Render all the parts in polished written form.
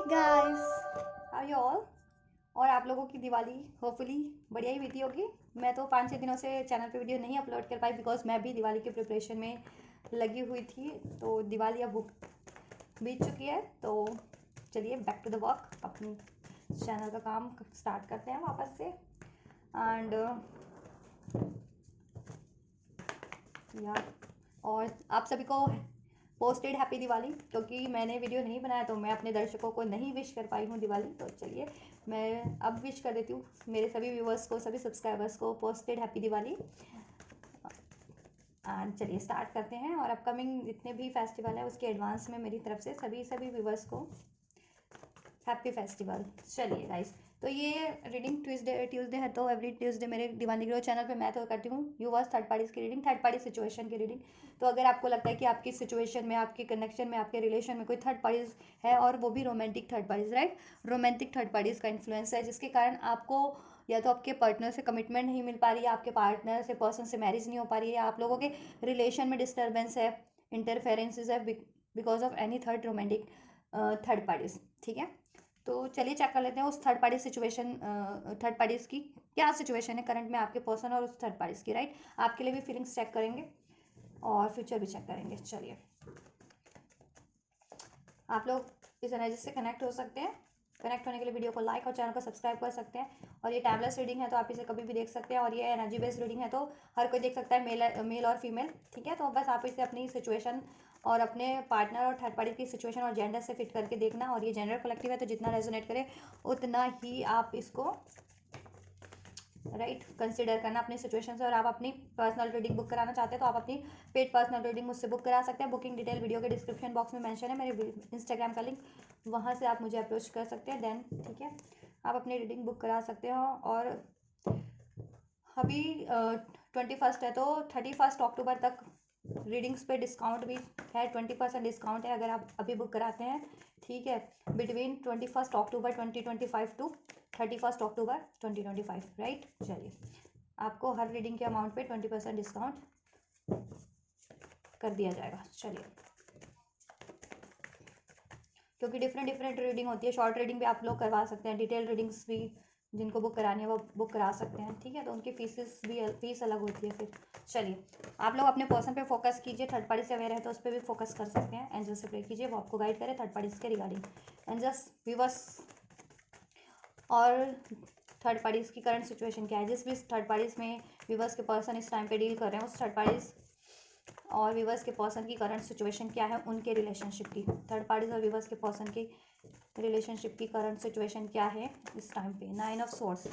Guys, how you all. और आप लोगों की दिवाली होपफुली बढ़िया ही बीती होगी। मैं तो 5-6 दिनों से चैनल पे वीडियो नहीं अपलोड कर पाई बिकॉज मैं भी दिवाली के प्रिपरेशन में लगी हुई थी। तो दिवाली अब बीत चुकी है, तो चलिए बैक टू द वर्क, अपनी चैनल का काम स्टार्ट करते हैं वापस से। एंड यार, और आप सभी को पोस्टेड हैप्पी दिवाली, क्योंकि मैंने वीडियो नहीं बनाया तो मैं अपने दर्शकों को नहीं विश कर पाई हूँ दिवाली। तो चलिए मैं अब विश कर देती हूँ मेरे सभी व्यूवर्स को, सभी सब्सक्राइबर्स को पोस्टेड हैप्पी दिवाली। एंड चलिए स्टार्ट करते हैं। और अपकमिंग जितने भी फेस्टिवल है उसके एडवांस में मेरी तरफ से सभी व्यूवर्स को हैप्पी फेस्टिवल। चलिए गाइस, तो ये रीडिंग ट्यूसडे है, तो एवरी ट्यूसडे मेरे डिवानी ग्रो चैनल पे मैं तो करती हूँ यूवर्स थर्ड पार्टीज की रीडिंग, थर्ड पार्टी सिचुएशन की रीडिंग। तो अगर आपको लगता है कि आपकी सिचुएशन में, आपके कनेक्शन में, आपके रिलेशन में कोई थर्ड पार्टीज है, और वो भी romantic third parties, right, romantic third parties का इन्फ्लुएंस है, जिसके कारण आपको या तो आपके पार्टनर से कमिटमेंट नहीं मिल पा रही है, आपके पार्टनर से पर्सन से मैरिज नहीं हो पा रही है, आप लोगों के रिलेशन में डिस्टर्बेंस है, इंटरफेरेंसेज है because of any third romantic third parties. ठीक है, तो चलिए चेक कर लेते हैं उस third party situation, third parties की क्या सिचुएशन है करंट में आपके पर्सन और उस थर्ड पार्टीज की, राइट। आपके लिए भी फीलिंग्स चेक करेंगे और फ्यूचर भी चेक करेंगे। चलिए, आप लोग इस एनर्जी से कनेक्ट हो सकते हैं। कनेक्ट होने के लिए वीडियो को लाइक और चैनल को सब्सक्राइब कर सकते हैं। और ये टाइमलेस रीडिंग है, तो आप इसे कभी भी देख सकते हैं। और ये एनर्जी बेस्ड रीडिंग है, तो हर कोई देख सकता है, मेल और फीमेल। ठीक है, तो बस आप इसे अपनी सिचुएशन और अपने पार्टनर और थर्ड पार्टी की सिचुएशन और जेंडर से फिट करके देखना। और ये जेंडर कलेक्टिव है, तो जितना रेजोनेट करे उतना ही आप इसको राइट कंसिडर करना अपनी सिचुएशन से। और आप अपनी पर्सनल रीडिंग बुक कराना चाहते हैं तो आप अपनी पेड पर्सनल रीडिंग मुझसे बुक करा सकते हैं। बुकिंग डिटेल वीडियो के डिस्क्रिप्शन बॉक्स में मेंशन है, मेरे इंस्टाग्राम का लिंक, वहाँ से आप मुझे अप्रोच कर सकते हैं। देन ठीक है, आप अपनी रीडिंग बुक करा सकते हो। और अभी 21 है, तो 31 अक्टूबर तक रीडिंग्स पे डिस्काउंट भी है, 20% डिस्काउंट है अगर आप अभी बुक कराते हैं। ठीक है, between 21 October 2025 to 31 October 2025, right. चलिए, आपको हर रीडिंग के अमाउंट पे 20% डिस्काउंट कर दिया जाएगा। चलिए, क्योंकि डिफरेंट रीडिंग होती है, शॉर्ट रीडिंग भी आप लोग करवा सकते हैं, डिटेल रीडिंग्स भी जिनको बुक करानी है वो बुक करा सकते हैं। ठीक है, तो उनकी फीस अलग होती है फिर। चलिए, आप लोग अपने पर्सन पे फोकस कीजिए, थर्ड पार्टी से अवेयर है तो उस पर भी फोकस कर सकते हैं। एंजल से प्रे कीजिए, वो आपको गाइड करे थर्ड पार्टीज के रिगार्डिंग। एंजल्स, व्यूअर्स और थर्ड पार्टीज की करंट सिचुएशन क्या है, जिस भी थर्ड पार्टीज में व्यूअर्स के पर्सन इस टाइम पे डील कर रहे हैं, उस थर्ड पार्टीज और व्यूअर्स के पर्सन की करंट सिचुएशन क्या है, उनके रिलेशनशिप की, थर्ड पार्टीज और व्यूअर्स के पर्सन की रिलेशनशिप की करंट सिचुएशन क्या है इस टाइम पे। 9 of source,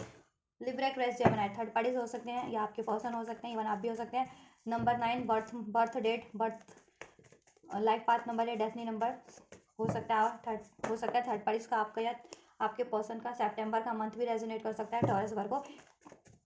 Libra, Aquarius, Gemini, third parties हो सकते हैं या आपके पर्सन हो सकते हैं, इवन आप भी हो सकते हैं। Number 9 birth date, birth life path number या डेस्टिनी नंबर हो सकता है। थर्ड पार्टीज का आपका या आपके पर्सन का सितंबर का मंथ भी रेजोनेट कर सकता है। टॉरस, वर्गो,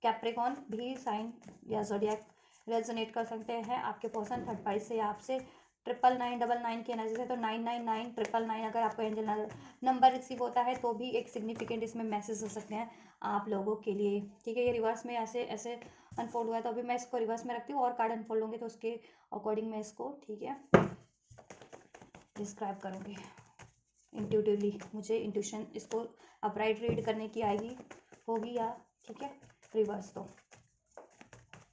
कैप्रिकॉर्न भी साइन या ज़ोडिएक रेजोनेट कर सकते हैं आपके पर्सन थर्ड पार्टी से या आपसे। 9999 की एनर्जी से, तो 999 अगर आपको एंजल नंबर रिसीव होता है तो भी एक सिग्निफिकेंट इसमें मैसेज हो सकते हैं आप लोगों के लिए। ठीक है, ये रिवर्स में ऐसे ऐसे अनफोल्ड हुआ है, तो अभी मैं इसको रिवर्स में रखती हूँ और कार्ड अनफोल्ड होंगे तो उसके अकॉर्डिंग मैं इसको, ठीक है, डिस्क्राइब करूँगी इंट्यूटिवली। मुझे इंट्यूशन इसको अपराइट रीड करने की आएगी होगी या, ठीक है, रिवर्स। तो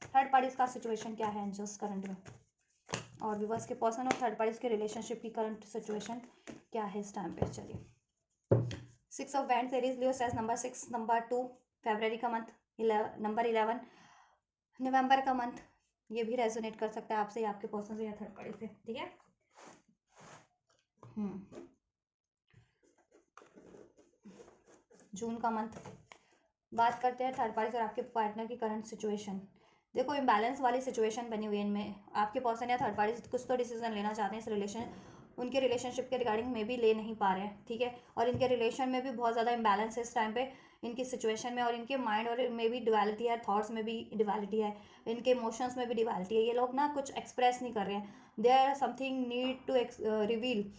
थर्ड पार्टीज का सिचुएशन क्या है एंजल्स करंट में, और व्यूअर्स के पर्सन और थर्ड पार्टीज के रिलेशनशिप की करंट सिचुएशन क्या है इस टाइम पे। चलिए, 6 of wands, Aries, Leo, says, number 6, number 2 फरवरी का मंथ, नंबर 11 नवंबर का मंथ, ये भी रेजोनेट कर सकता है आपसे या आपके पर्सन से या थर्ड पार्टी से। ठीक है, जून का मंथ। बात करते हैं थर्ड पार्टी और आपके पार्टनर की करंट सिचुएशन। देखो, इम्बैलेंस वाली सिचुएशन बनी हुई है इनमें। आपके पर्सन या थर्ड पार्टी कुछ तो डिसीजन लेना चाहते हैं इस उनके रिलेशनशिप के रिगार्डिंग में भी ले नहीं पा रहे हैं। ठीक है, और इनके रिलेशन में भी बहुत ज़्यादा इम्बैलेंस है इस टाइम पे इनकी सिचुएशन में, और इनके माइंड और में भी डिवेलिटी है, थॉट्स में भी डिवेलिटी है, इनके इमोशंस में भी डिवेलिटी है। ये लोग ना कुछ एक्सप्रेस नहीं कर रहे हैं, they are something need to reveal,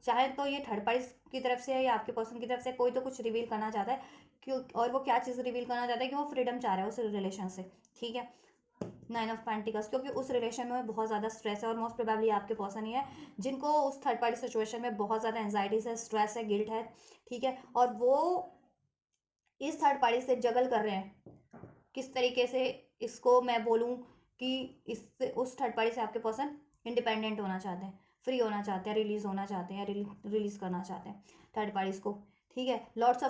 चाहे तो ये थर्ड पार्टी की तरफ से है या आपके पर्सन की तरफ से, कोई तो कुछ रिवील करना चाहता है। क्यों, और वो क्या चीज़ रिवील करना चाहता है कि वो फ्रीडम चाह रहा है उस रिलेशन से। ठीक है, 9 ऑफ पेंटिकल्स, क्योंकि उस रिलेशन में बहुत ज़्यादा स्ट्रेस है और मोस्ट प्रोबेबली आपके पर्सन ही है जिनको उस थर्ड पार्टी सिचुएशन में बहुत ज़्यादा एंजाइटीज है, स्ट्रेस है, गिल्ट है, ठीक है। और वो इस थर्ड पार्टी से जगल कर रहे हैं किस तरीके से इसको मैं बोलूँ कि इससे उस थर्ड पार्टी से आपके पर्सन इंडिपेंडेंट होना चाहते हैं, फ्री होना चाहते हैं, रिलीज होना चाहते हैं, रिलीज करना चाहते हैं थर्ड पार्टीज को, ठीक है। Lots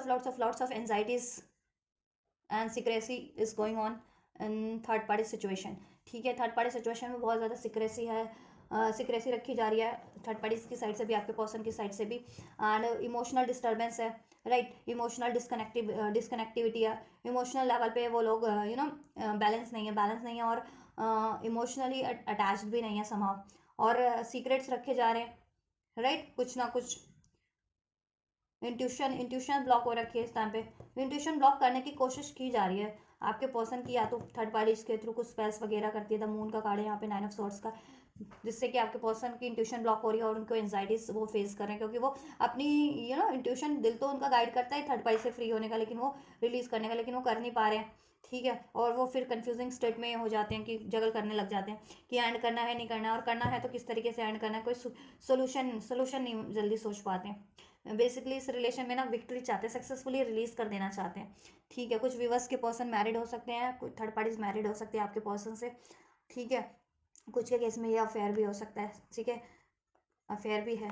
of anxieties and secrecy is going on in third party situation, ठीक है। थर्ड पार्टी सिचुएशन में बहुत ज़्यादा सिक्रेसी है, सिक्रेसी रखी जा रही है थर्ड पार्टी की साइड से भी, आपके पर्सन की साइड से भी। एंड इमोशनल डिस्टर्बेंस है, राइट, इमोशनल डिस्कनेक्टिविटी है, इमोशनल लेवल पे वो लोग बैलेंस नहीं है और इमोशनली अटैच्ड भी नहीं है समहाउ, और सीक्रेट्स रखे जा रहे हैं, राइट, कुछ ना कुछ। इंट्यूशन ब्लॉक हो रखी है इस टाइम पे, इंट्यूशन ब्लॉक करने की कोशिश की जा रही है आपके पर्सन की, या तो थर्ड पार्टीज के थ्रू कुछ स्पेल्स वगैरह करती है। द मून का कार्ड है यहाँ पे, 9 ऑफ सॉर्ड्स का, जिससे कि आपके पर्सन की इंट्यूशन ब्लॉक हो रही है और उनको एंजाइटीज वो फेस कर रहे हैं, क्योंकि वो अपनी इंट्यूशन, दिल तो उनका गाइड करता है थर्ड पार्टी से फ्री होने का, लेकिन वो रिलीज करने का, लेकिन वो कर नहीं पा रहे हैं, ठीक है। और वो फिर कंफ्यूजिंग स्टेट में हो जाते हैं कि जगल करने लग जाते हैं कि एंड करना है नहीं करना है, और करना है तो किस तरीके से एंड करना है, कोई सोल्यूशन नहीं जल्दी सोच पाते हैं। बेसिकली इस रिलेशन में ना विक्ट्री चाहते हैं, सक्सेसफुली रिलीज कर देना चाहते हैं, ठीक है। कुछ व्यूअर्स के पर्सन मैरिड हो सकते हैं, कुछ थर्ड पार्टीज मैरिड हो सकते हैं आपके पर्सन से, ठीक है। कुछ के केस में ये अफेयर भी हो सकता है, ठीक है, अफेयर भी है,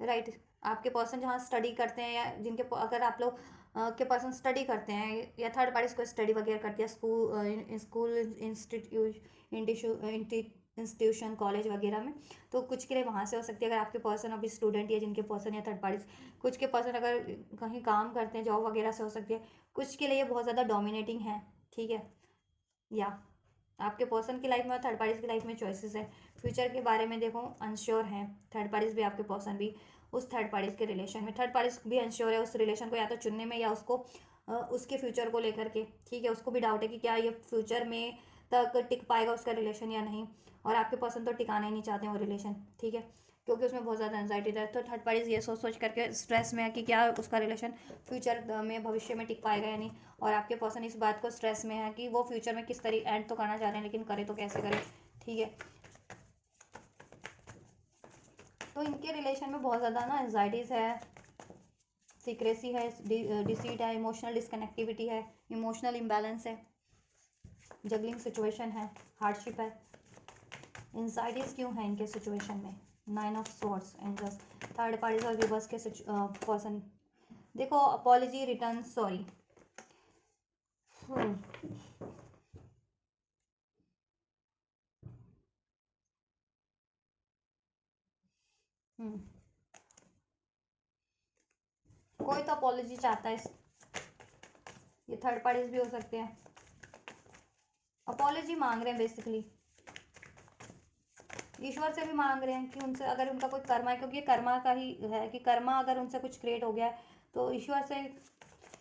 राइट। आपके पर्सन जहाँ स्टडी करते हैं, या जिनके अगर आप लोग के पर्सन स्टडी करते हैं या थर्ड पार्टीज को स्टडी वगैरह करती है, स्कूल इंस्टीट्यूशन कॉलेज वगैरह में, तो कुछ के लिए वहाँ से हो सकती है अगर आपके पर्सन अभी स्टूडेंट या जिनके पर्सन या थर्ड पार्टीज। कुछ के पर्सन अगर कहीं काम करते हैं, जॉब वगैरह से हो सकती है। कुछ के लिए बहुत ज़्यादा डोमिनेटिंग है, ठीक है। या आपके पर्सन की लाइफ में और थर्ड पार्टीज की लाइफ में चॉइसेस है। फ्यूचर के बारे में देखो अनश्योर है थर्ड पार्टीज भी, आपके पर्सन भी उस थर्ड पार्टीज के रिलेशन में, थर्ड पार्टीज भी अनश्योर है उस रिलेशन को या तो चुनने में, या उसको उसके फ्यूचर को लेकर के, ठीक है। उसको भी डाउट है कि क्या ये फ्यूचर में तक टिक पाएगा उसका रिलेशन या नहीं, और आपके पर्सन तो टिकाना ही नहीं चाहते वो रिलेशन, ठीक है, क्योंकि उसमें बहुत ज़्यादा एंजाइटी है। तो थर्ड पार्टीज ये सोच सोच करके स्ट्रेस में है कि क्या उसका रिलेशन फ्यूचर में, भविष्य में टिक पाएगा या नहीं, और आपके पर्सन इस बात को स्ट्रेस में है कि वो फ्यूचर में किस तरीके एंड तो करना चाह रहे हैं, लेकिन करे तो कैसे करें, ठीक है। तो इनके रिलेशन में बहुत ज़्यादा ना एंजाइटीज़ है, सीक्रेसी है, डिसीट है, इमोशनल डिस्कनेक्टिविटी है, इमोशनल इम्बैलेंस है, जगलिंग सिचुएशन है, हार्डशिप है। एंजाइटीज़ क्यों है इनके सिचुएशन में? 9 of swords, angels, third parties और रिवर्स के पर्सन। देखो अपॉलजी, रिटर्न, सॉरी, कोई तो अपॉलजी चाहता है, ये थर्ड पार्टीज भी हो सकते हैं, अपॉलजी मांग रहे हैं बेसिकली, ईश्वर से भी मांग रहे हैं कि उनसे अगर उनका कोई कर्मा है, क्योंकि ये कर्मा का ही है कि कर्मा अगर उनसे कुछ क्रिएट हो गया है तो ईश्वर से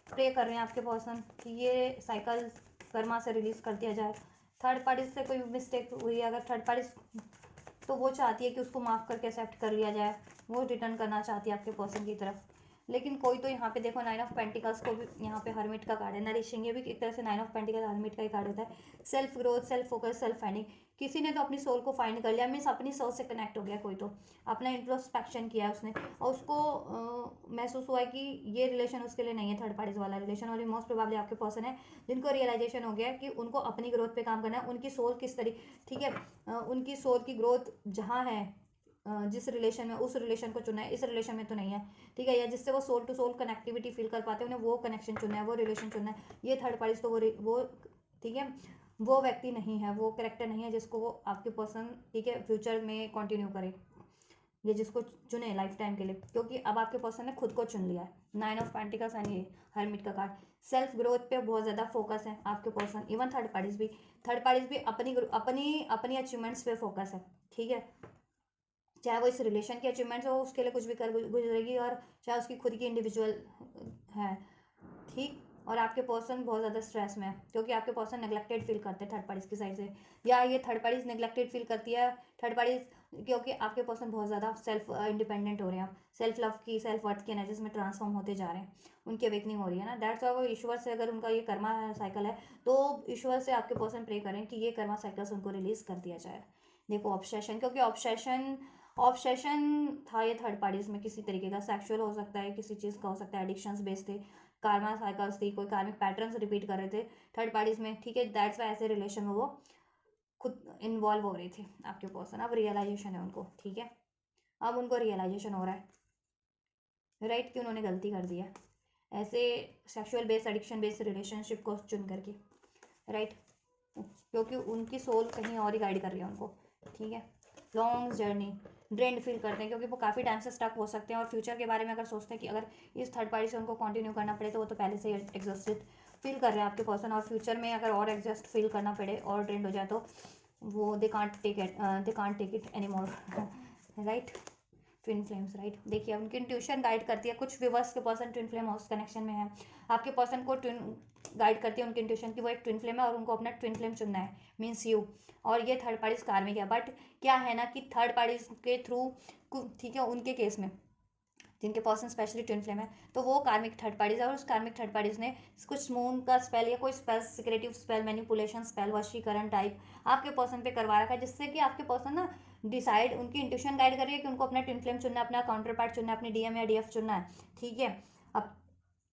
प्रे कर रहे हैं आपके पर्सन कि ये साइकिल कर्मा से रिलीज कर दिया जाए। थर्ड पार्टी से कोई मिस्टेक हुई है अगर थर्ड पार्टी, तो वो चाहती है कि उसको माफ़ करके एक्सेप्ट कर लिया जाए, वो रिटर्न करना चाहती है आपके पर्सन की तरफ। लेकिन कोई तो यहाँ पे देखो 9 ऑफ पेंटिकल्स को भी यहाँ पे हर्मिट का कार्ड है, नरिशिंग, ये भी एक तरह से 9 ऑफ पेंटिकल हर्मिट का ही कार्ड होता है। Self growth, self focus, self finding, किसी ने तो अपनी सोल को फाइंड कर लिया, मीन्स अपनी सोल से कनेक्ट हो गया, कोई तो अपना इंट्रोस्पेक्शन किया है उसने, और उसको महसूस हुआ है कि ये रिलेशन उसके लिए नहीं है थर्ड पार्टीज वाला रिलेशन, और ये मोस्ट प्रोबेबली आपके पर्सन है जिनको रियलाइजेशन हो गया है कि उनको अपनी ग्रोथ पे काम करना है, उनकी सोल किस तरीके, ठीक है, उनकी सोल की ग्रोथ जहाँ है जिस रिलेशन में, उस रिलेशन को चुना है, इस रिलेशन में तो नहीं है, ठीक है, या जिससे वो soul to soul connectivity feel कर पाते हैं, उन्हें वो कनेक्शन चुनना है, वो रिलेशन चुनना है। ये थर्ड पार्टीज तो वो ठीक है, वो व्यक्ति नहीं है, वो कैरेक्टर नहीं है जिसको वो आपके पर्सन, ठीक है, फ्यूचर में कंटिन्यू करे, ये जिसको चुने लाइफ टाइम के लिए, क्योंकि अब आपके पर्सन ने खुद को चुन लिया है। 9 ऑफ पेंटिकल्स एंड ये हर्मिट का कार्ड, सेल्फ ग्रोथ पे बहुत ज़्यादा फोकस है आपके पर्सन, इवन थर्ड पार्टीज भी अपनी अपनी अपनी अचीवमेंट्स पे फोकस है, ठीक है, चाहे वो इस रिलेशन की अचीवमेंट्स हो उसके लिए कुछ भी कर गुजरेगी, और चाहे उसकी खुद की इंडिविजुअल है, ठीक। और आपके पर्सन बहुत ज़्यादा स्ट्रेस में है क्योंकि आपके पर्सन नेग्लेक्टेड फील करते हैं थर्ड पार्टीज की साइड से, या ये थर्ड पार्टीज नेग्लेक्टेड फील करती है, थर्ड पार्टीज क्योंकि आपके पर्सन बहुत ज़्यादा सेल्फ इंडिपेंडेंट हो रहे हैं, सेल्फ लव की, सेल्फ वर्थ की एनर्जीज में ट्रांसफॉर्म होते जा रहे हैं, उनकी अवेकनिंग हो रही है ना। दैट्स वाई वो ईश्वर से, अगर उनका ये कर्मा साइकिल है तो ईश्वर से आपके पर्सन प्रे करें कि ये कर्मा साइकिल से उनको रिलीज कर दिया जाए। देखो ऑब्सेशन, क्योंकि ऑब्सेशन ऑब्सेशन था ये थर्ड पार्टीज में, किसी तरीके का सेक्सुअल हो सकता है, किसी चीज़ का हो सकता है, एडिक्शंस बेस्ड थे, कार्मा साइकिल्स थी, कोई कार्मिक पैटर्न्स रिपीट कर रहे थे थर्ड पार्टीज में, ठीक है। दैट्स वाई ऐसे रिलेशन में वो खुद इन्वॉल्व हो रही थी आपके पर्सन। अब रियलाइजेशन है उनको, ठीक है, अब उनको रियलाइजेशन हो रहा है राइट कि उन्होंने गलती कर दी है ऐसे sexual based addiction based relationship को चुन करके, राइट, क्योंकि उनकी सोल कहीं और ही गाइड कर रही है उनको, ठीक है। लॉन्ग जर्नी ड्रेन्ड फील करते हैं क्योंकि वो काफ़ी टाइम से स्टक हो सकते हैं, और फ्यूचर के बारे में अगर सोचते हैं कि अगर इस थर्ड पार्टी से उनको कंटिन्यू करना पड़े तो वो तो पहले से ही एग्जॉस्टेड फील कर रहे हैं आपके पर्सन, और फ्यूचर में अगर और एग्जॉस्ट फील करना पड़े और ड्रेन्ड हो जाए तो वो they can't take it any more, right. Twin flames, right, देखिए उनकी इंट्यूशन गाइड करती है, कुछ व्यूवर्स के person twin flame house connection में है, आपके पर्सन को ट्विन गाइड करती है उनकी इंट्यूशन की वो एक ट्विन फ्लेम है और उनको अपना ट्विन फ्लेम चुनना है, मीन्स यू। और ये थर्ड पार्टीज कार्मिक है, बट क्या है ना कि थर्ड पार्टीज के थ्रू, ठीक है, उनके केस में जिनके पर्सन स्पेशली ट्विन फ्लेम है तो वो कार्मिक थर्ड पार्टीज है, और उस कार्मिक थर्ड पार्टीज ने कुछ मून का स्पेल या कोई spell, secretive spell, manipulation spell, वशीकरण टाइप आपके पर्सन पे करवा रखा है, जिससे कि आपके पर्सन ना डिसाइड, उनकी इंट्यूशन गाइड कर रही है कि उनको अपना ट्विन फ्लेम चुनना है, अपना काउंटर पार्ट चुनना है, अपनी डीएम या डीएफ चुनना है, ठीक है। अब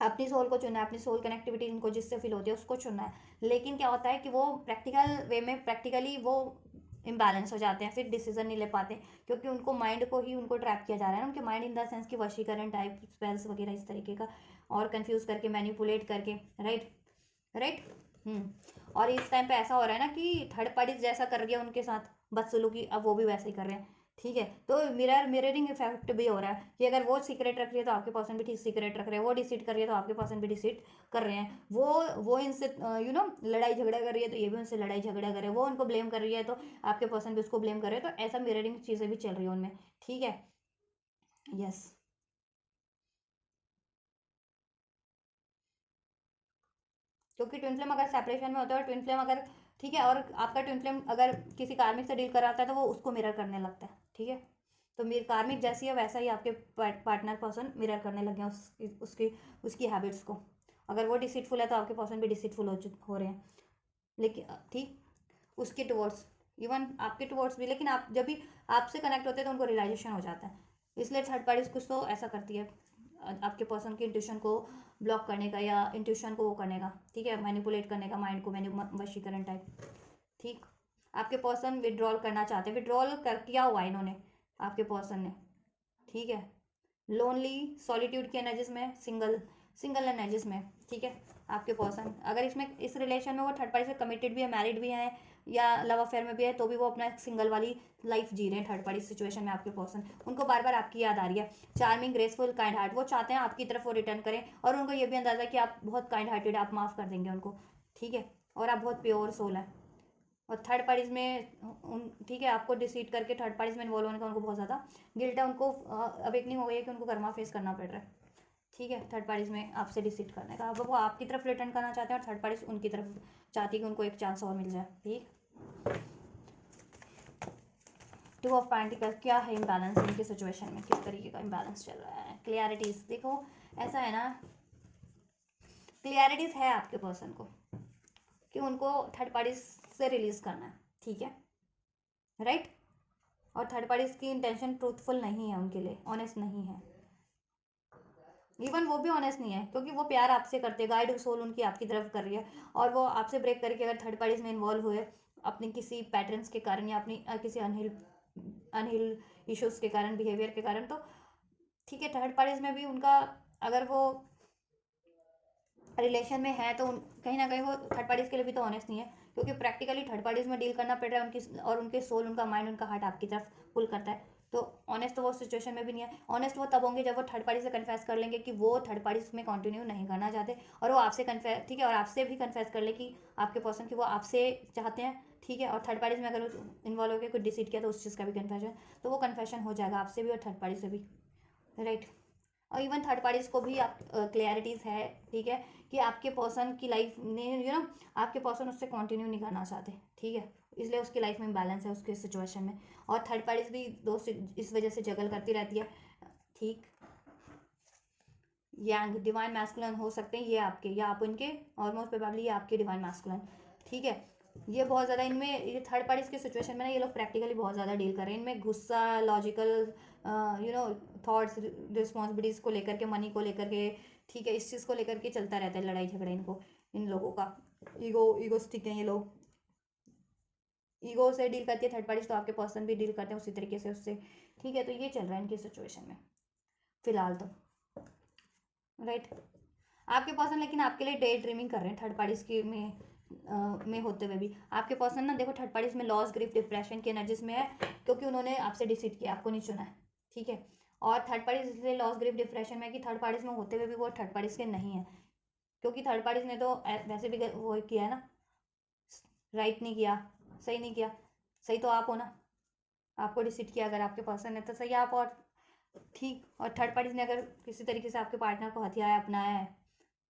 अपनी सोल को चुनना है, अपनी सोल कनेक्टिविटी उनको जिससे फील होती है उसको चुनना है। लेकिन क्या होता है कि वो प्रैक्टिकल वे में प्रैक्टिकली वो इम्बैलेंस हो जाते हैं, फिर डिसीजन नहीं ले पाते क्योंकि उनको माइंड को ही उनको ट्रैप किया जा रहा है ना, उनके माइंड इन द सेंस की वशीकरण टाइप स्पेल्स वगैरह इस तरीके का, और कंफ्यूज करके मैनिपुलेट करके, राइट राइट। और इस टाइम पे ऐसा हो रहा है ना कि थर्ड पार्टी जैसा कर रही है उनके साथ बदसलूकी, अब वो भी वैसे ही कर रहे हैं, ठीक है। तो मिररिंग इफेक्ट भी हो रहा है कि अगर वो सीक्रेट रख रही है तो आपके पर्सन भी ठीक सीक्रेट रख रहे हैं, वो डिसीट कर रही है तो आपके पर्सन भी डिसीट कर रहे हैं, वो इनसे लड़ाई झगड़ा कर रही है तो ये भी उनसे लड़ाई झगड़ा कर रहे हैं, वो उनको ब्लेम कर रही है तो आपके पर्सन भी उसको ब्लेम कर रहे हैं, तो ऐसा मिररिंग चीज़ें भी चल रही है उनमें, ठीक है। यस, क्योंकि ट्विन फ्लेम अगर सेपरेशन में होता है और ट्विन फ्लेम अगर, ठीक है, और आपका ट्विन फ्लेम अगर किसी कार्मिक से डील कराता है तो वो उसको मिरर करने लगता है, ठीक है। तो मेरे कार्मिक जैसी है वैसा ही आपके पार्टनर पर्सन मिरर करने लगे हैं उसकी उसकी हैबिट्स को। अगर वो डिसीटफुल है तो आपके पर्सन भी डिसीटफुल हो रहे हैं, लेकिन ठीक उसके टुवर्ड्स, इवन आपके टुवर्ड्स भी, लेकिन आप जब भी आपसे कनेक्ट होते हैं तो उनको रियलाइजेशन हो जाता है, इसलिए थर्ड पार्टीज कुछ तो ऐसा करती है आपके पर्सन की इंट्यूशन को ब्लॉक करने का या इंट्यूशन को वो करने का, ठीक है, मैनिपुलेट करने का, माइंड को वशीकरण टाइप, ठीक। आपके पर्सन विड्रॉल करना चाहते हैं, विड्रॉल कर किया हुआ है इन्होंने आपके पर्सन ने, ठीक है, लोनली सॉलिट्यूड की एनर्जीज में, सिंगल एनर्जीज में, ठीक है। आपके पर्सन अगर इसमें इस रिलेशन में वो थर्ड पार्टी से कमिटेड भी है, मैरिड भी है या लव अफेयर में भी है, तो भी वो अपना सिंगल वाली लाइफ जी रहे हैं थर्ड पार्टी सिचुएशन में। आपके पर्सन उनको बार बार आपकी याद आ रही है, चार्मिंग ग्रेसफुल काइंड हार्ट, वो चाहते हैं आपकी तरफ वो रिटर्न करें, और उनको ये भी अंदाजा है कि आप बहुत काइंड हार्टेड, आप माफ़ कर देंगे उनको, ठीक है, और आप बहुत प्योर सोल है। और थर्ड पार्टीज में ठीक है, आपको डिसीट करके थर्ड पार्टीज में इन्वॉल्व होने का उनको बहुत ज़्यादा गिल्ट है, उनको अवेकनिंग हो गई है कि उनको कर्मा फेस करना पड़ रहा है, ठीक है, थर्ड पार्टीज में आपसे डिसीट करने का। अब वो आपकी तरफ रिटर्न करना चाहते हैं और थर्ड पार्टीज उनकी तरफ चाहती है कि उनको एक चांस और मिल जाए, ठीक। टू ऑफ पेंटिकल, क्या है इम्बैलेंस इनकी सिचुएशन में, किस तरीके का इम्बैलेंस चल रहा है। क्लियरिटीज देखो, ऐसा है ना, क्लियरिटीज है आपके पर्सन को कि उनको थर्ड पार्टीज से रिलीज करना है, ठीक है, राइट। और थर्ड पार्टीज की इंटेंशन ट्रूथफुल नहीं है उनके लिए, ऑनेस्ट नहीं है, इवन वो भी ऑनेस्ट नहीं है क्योंकि वो प्यार आपसे करते हैं, गाइड सोल उनकी आपकी तरफ कर रही है, और वो आपसे ब्रेक करके अगर थर्ड पार्टीज में इन्वॉल्व हुए अपने किसी पैटर्न्स के कारण या अपनी किसी अनहिल इश्यूज के कारण, बिहेवियर के कारण, तो ठीक है, थर्ड पार्टीज में भी उनका अगर वो रिलेशन में है तो कहीं ना कहीं वो थर्ड पार्टीज के लिए भी तो ऑनेस्ट नहीं है, क्योंकि प्रैक्टिकली थर्ड पार्टीज में डील करना पड़ रहा है उनकी, और उनके सोल, उनका माइंड, उनका हार्ट आपकी तरफ पुल करता है, तो ऑनेस्ट तो वो सिचुएशन में भी नहीं है। ऑनेस्ट वो तब होंगे जब वो थर्ड पार्टी से कन्फेस कर लेंगे कि वो थर्ड पार्टीज में कंटिन्यू नहीं करना चाहते, और वो आपसे कन्फेस, ठीक है, और आपसे भी कन्फेस कर ले कि आपके पर्सन की वो आपसे चाहते हैं, ठीक है, और थर्ड पार्टीज में अगर इन्वॉल्व होकर कुछ डिसीड किया तो उस चीज़ का भी कन्फेशन, तो वो कन्फेशन हो जाएगा आपसे भी और थर्ड पार्टी से भी, राइट। और इवन थर्ड पार्टीज को भी आप क्लैरिटीज है, ठीक है, कि आपके पर्सन की लाइफ ने आपके पर्सन उससे कंटिन्यू नहीं करना चाहते, ठीक है, इसलिए उसकी लाइफ में बैलेंस है उसके सिचुएशन में। और थर्ड पार्टीज भी दोस्त इस वजह से जगल करती रहती है, ठीक। यांग डिवाइन मैस्कुलिन हो सकते हैं ये आपके, या आप उनके, ऑलमोस्ट प्रोबेबली ये आपके डिवाइन मैस्कुलिन, ठीक है। ये बहुत ज़्यादा इनमें, ये थर्ड पार्टीज के सिचुएशन में ना ये लोग प्रैक्टिकली बहुत ज़्यादा डील कर रहे हैं। इनमें गुस्सा, लॉजिकल थॉट्स, रिस्पॉन्सिबिलिटीज़ को लेकर के, मनी को लेकर के, ठीक है, इस चीज़ को लेकर के चलता रहता है लड़ाई झगड़े इनको, इन लोगों का। ईगोस्टिक है ये लोग, ईगो से डील करती है थर्ड पार्टीज, तो आपके पर्सन भी डील करते हैं उसी तरीके से उससे, ठीक है। तो ये चल रहा है इनकी सिचुएशन में फिलहाल तो, राइट। आपके पर्सन लेकिन आपके लिए डे ड्रीमिंग कर रहे हैं थर्ड पार्टीज की में होते हुए भी। आपके पर्सन ना देखो थर्ड पार्टीज में लॉस, ग्रीफ, डिप्रेशन की एनर्जीज में है, क्योंकि उन्होंने आपसे डिसीड किया, आपको नहीं चुना है, ठीक है। और थर्ड पार्टीज इसलिए लॉस, ग्रीफ, डिप्रेशन में कि थर्ड पार्टीज में होते हुए भी वो थर्ड पार्टीज के नहीं है, क्योंकि थर्ड पार्टीज ने तो वैसे भी वो किया है ना, राइट नहीं किया, सही नहीं किया। सही तो आप हो ना, आपको डिसीड किया अगर आपके पर्सन है तो सही आप, और ठीक। और थर्ड पार्टीज ने अगर किसी तरीके से आपके पार्टनर को हथियाया, अपनाया है,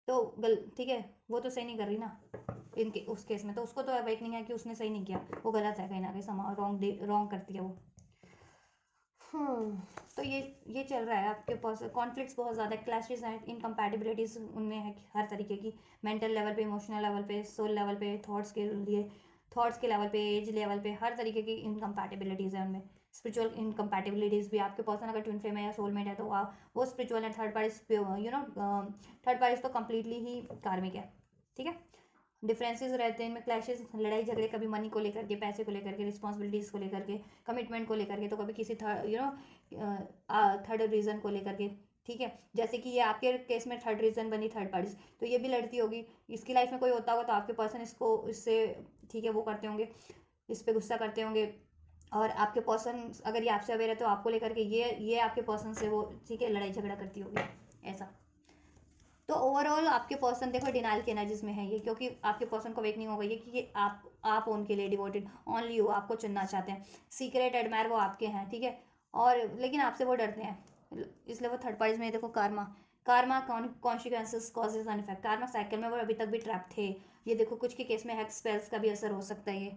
तो ठीक है, वो तो सही नहीं कर रही ना इनके उस केस में, तो उसको तो अवेकनिंग है कि उसने सही नहीं किया, वो गलत है कहीं ना कहीं, समा रॉन्ग करती है वो। तो ये चल रहा है आपके पास, कॉन्फ्लिक्ट्स बहुत ज़्यादा, क्लैशेस हैं, इनकम्पैटिबिलिटीज़ उनमें है हर तरीके की, मेंटल लेवल पे, इमोशनल लेवल पे, सोल लेवल पे, थॉट्स के लेवल पे, एज लेवल पे, हर तरीके की इनकम्पैटिबिलिटीज़ है उनमें। स्पिरिचुअल इनकम्पैटिबिलिटीज़ भी, आपके पर्सन अगर ट्विन फ्लेम है या सोलमेट है तो वो स्पिरिचुअल है, थर्ड पार्टीज थर्ड पार्टीज तो कम्प्लीटली ही कार्मिक है, ठीक है। डिफरेंसेस रहते हैं इनमें, क्लैशेस, लड़ाई झगड़े, कभी मनी को लेकर के, पैसे को लेकर के, रिस्पॉन्सिबिलिटीज़ को लेकर के, कमिटमेंट को लेकर के, तो कभी किसी थर्ड रीज़न को लेकर के, ठीक है। जैसे कि ये आपके केस में थर्ड रीज़न बनी थर्ड पार्टीज, तो ये भी लड़ती होगी, इसकी लाइफ में कोई होता होगा तो आपके पर्सन इससे, ठीक है, वो करते होंगे, इस पर गुस्सा करते होंगे। और आपके पर्सन अगर ये आपसे अवेयर है तो आपको लेकर के ये आपके पर्सन से वो, ठीक है, लड़ाई झगड़ा करती होगी, ऐसा। तो ओवरऑल आपके पर्सन देखो डिनाइल की एनर्जीज में है ये, क्योंकि आपके पर्सन को वेकनिंग हो गई है कि ये आप उनके लिए डिवोटेड, ओनली यू, आपको चुनना चाहते हैं, सीक्रेट एडमायर वो आपके हैं, ठीक है। और लेकिन आपसे वो डरते हैं, इसलिए वो थर्ड पार्टीज में देखो कारमा, कॉन्सिक्वेंसेस, कॉजेज एंड इफेक्ट, कारमा साइकिल में वो अभी तक भी ट्रैप थे। ये देखो कुछ के केस में हेक्स स्पेल्स का भी असर हो सकता है ये,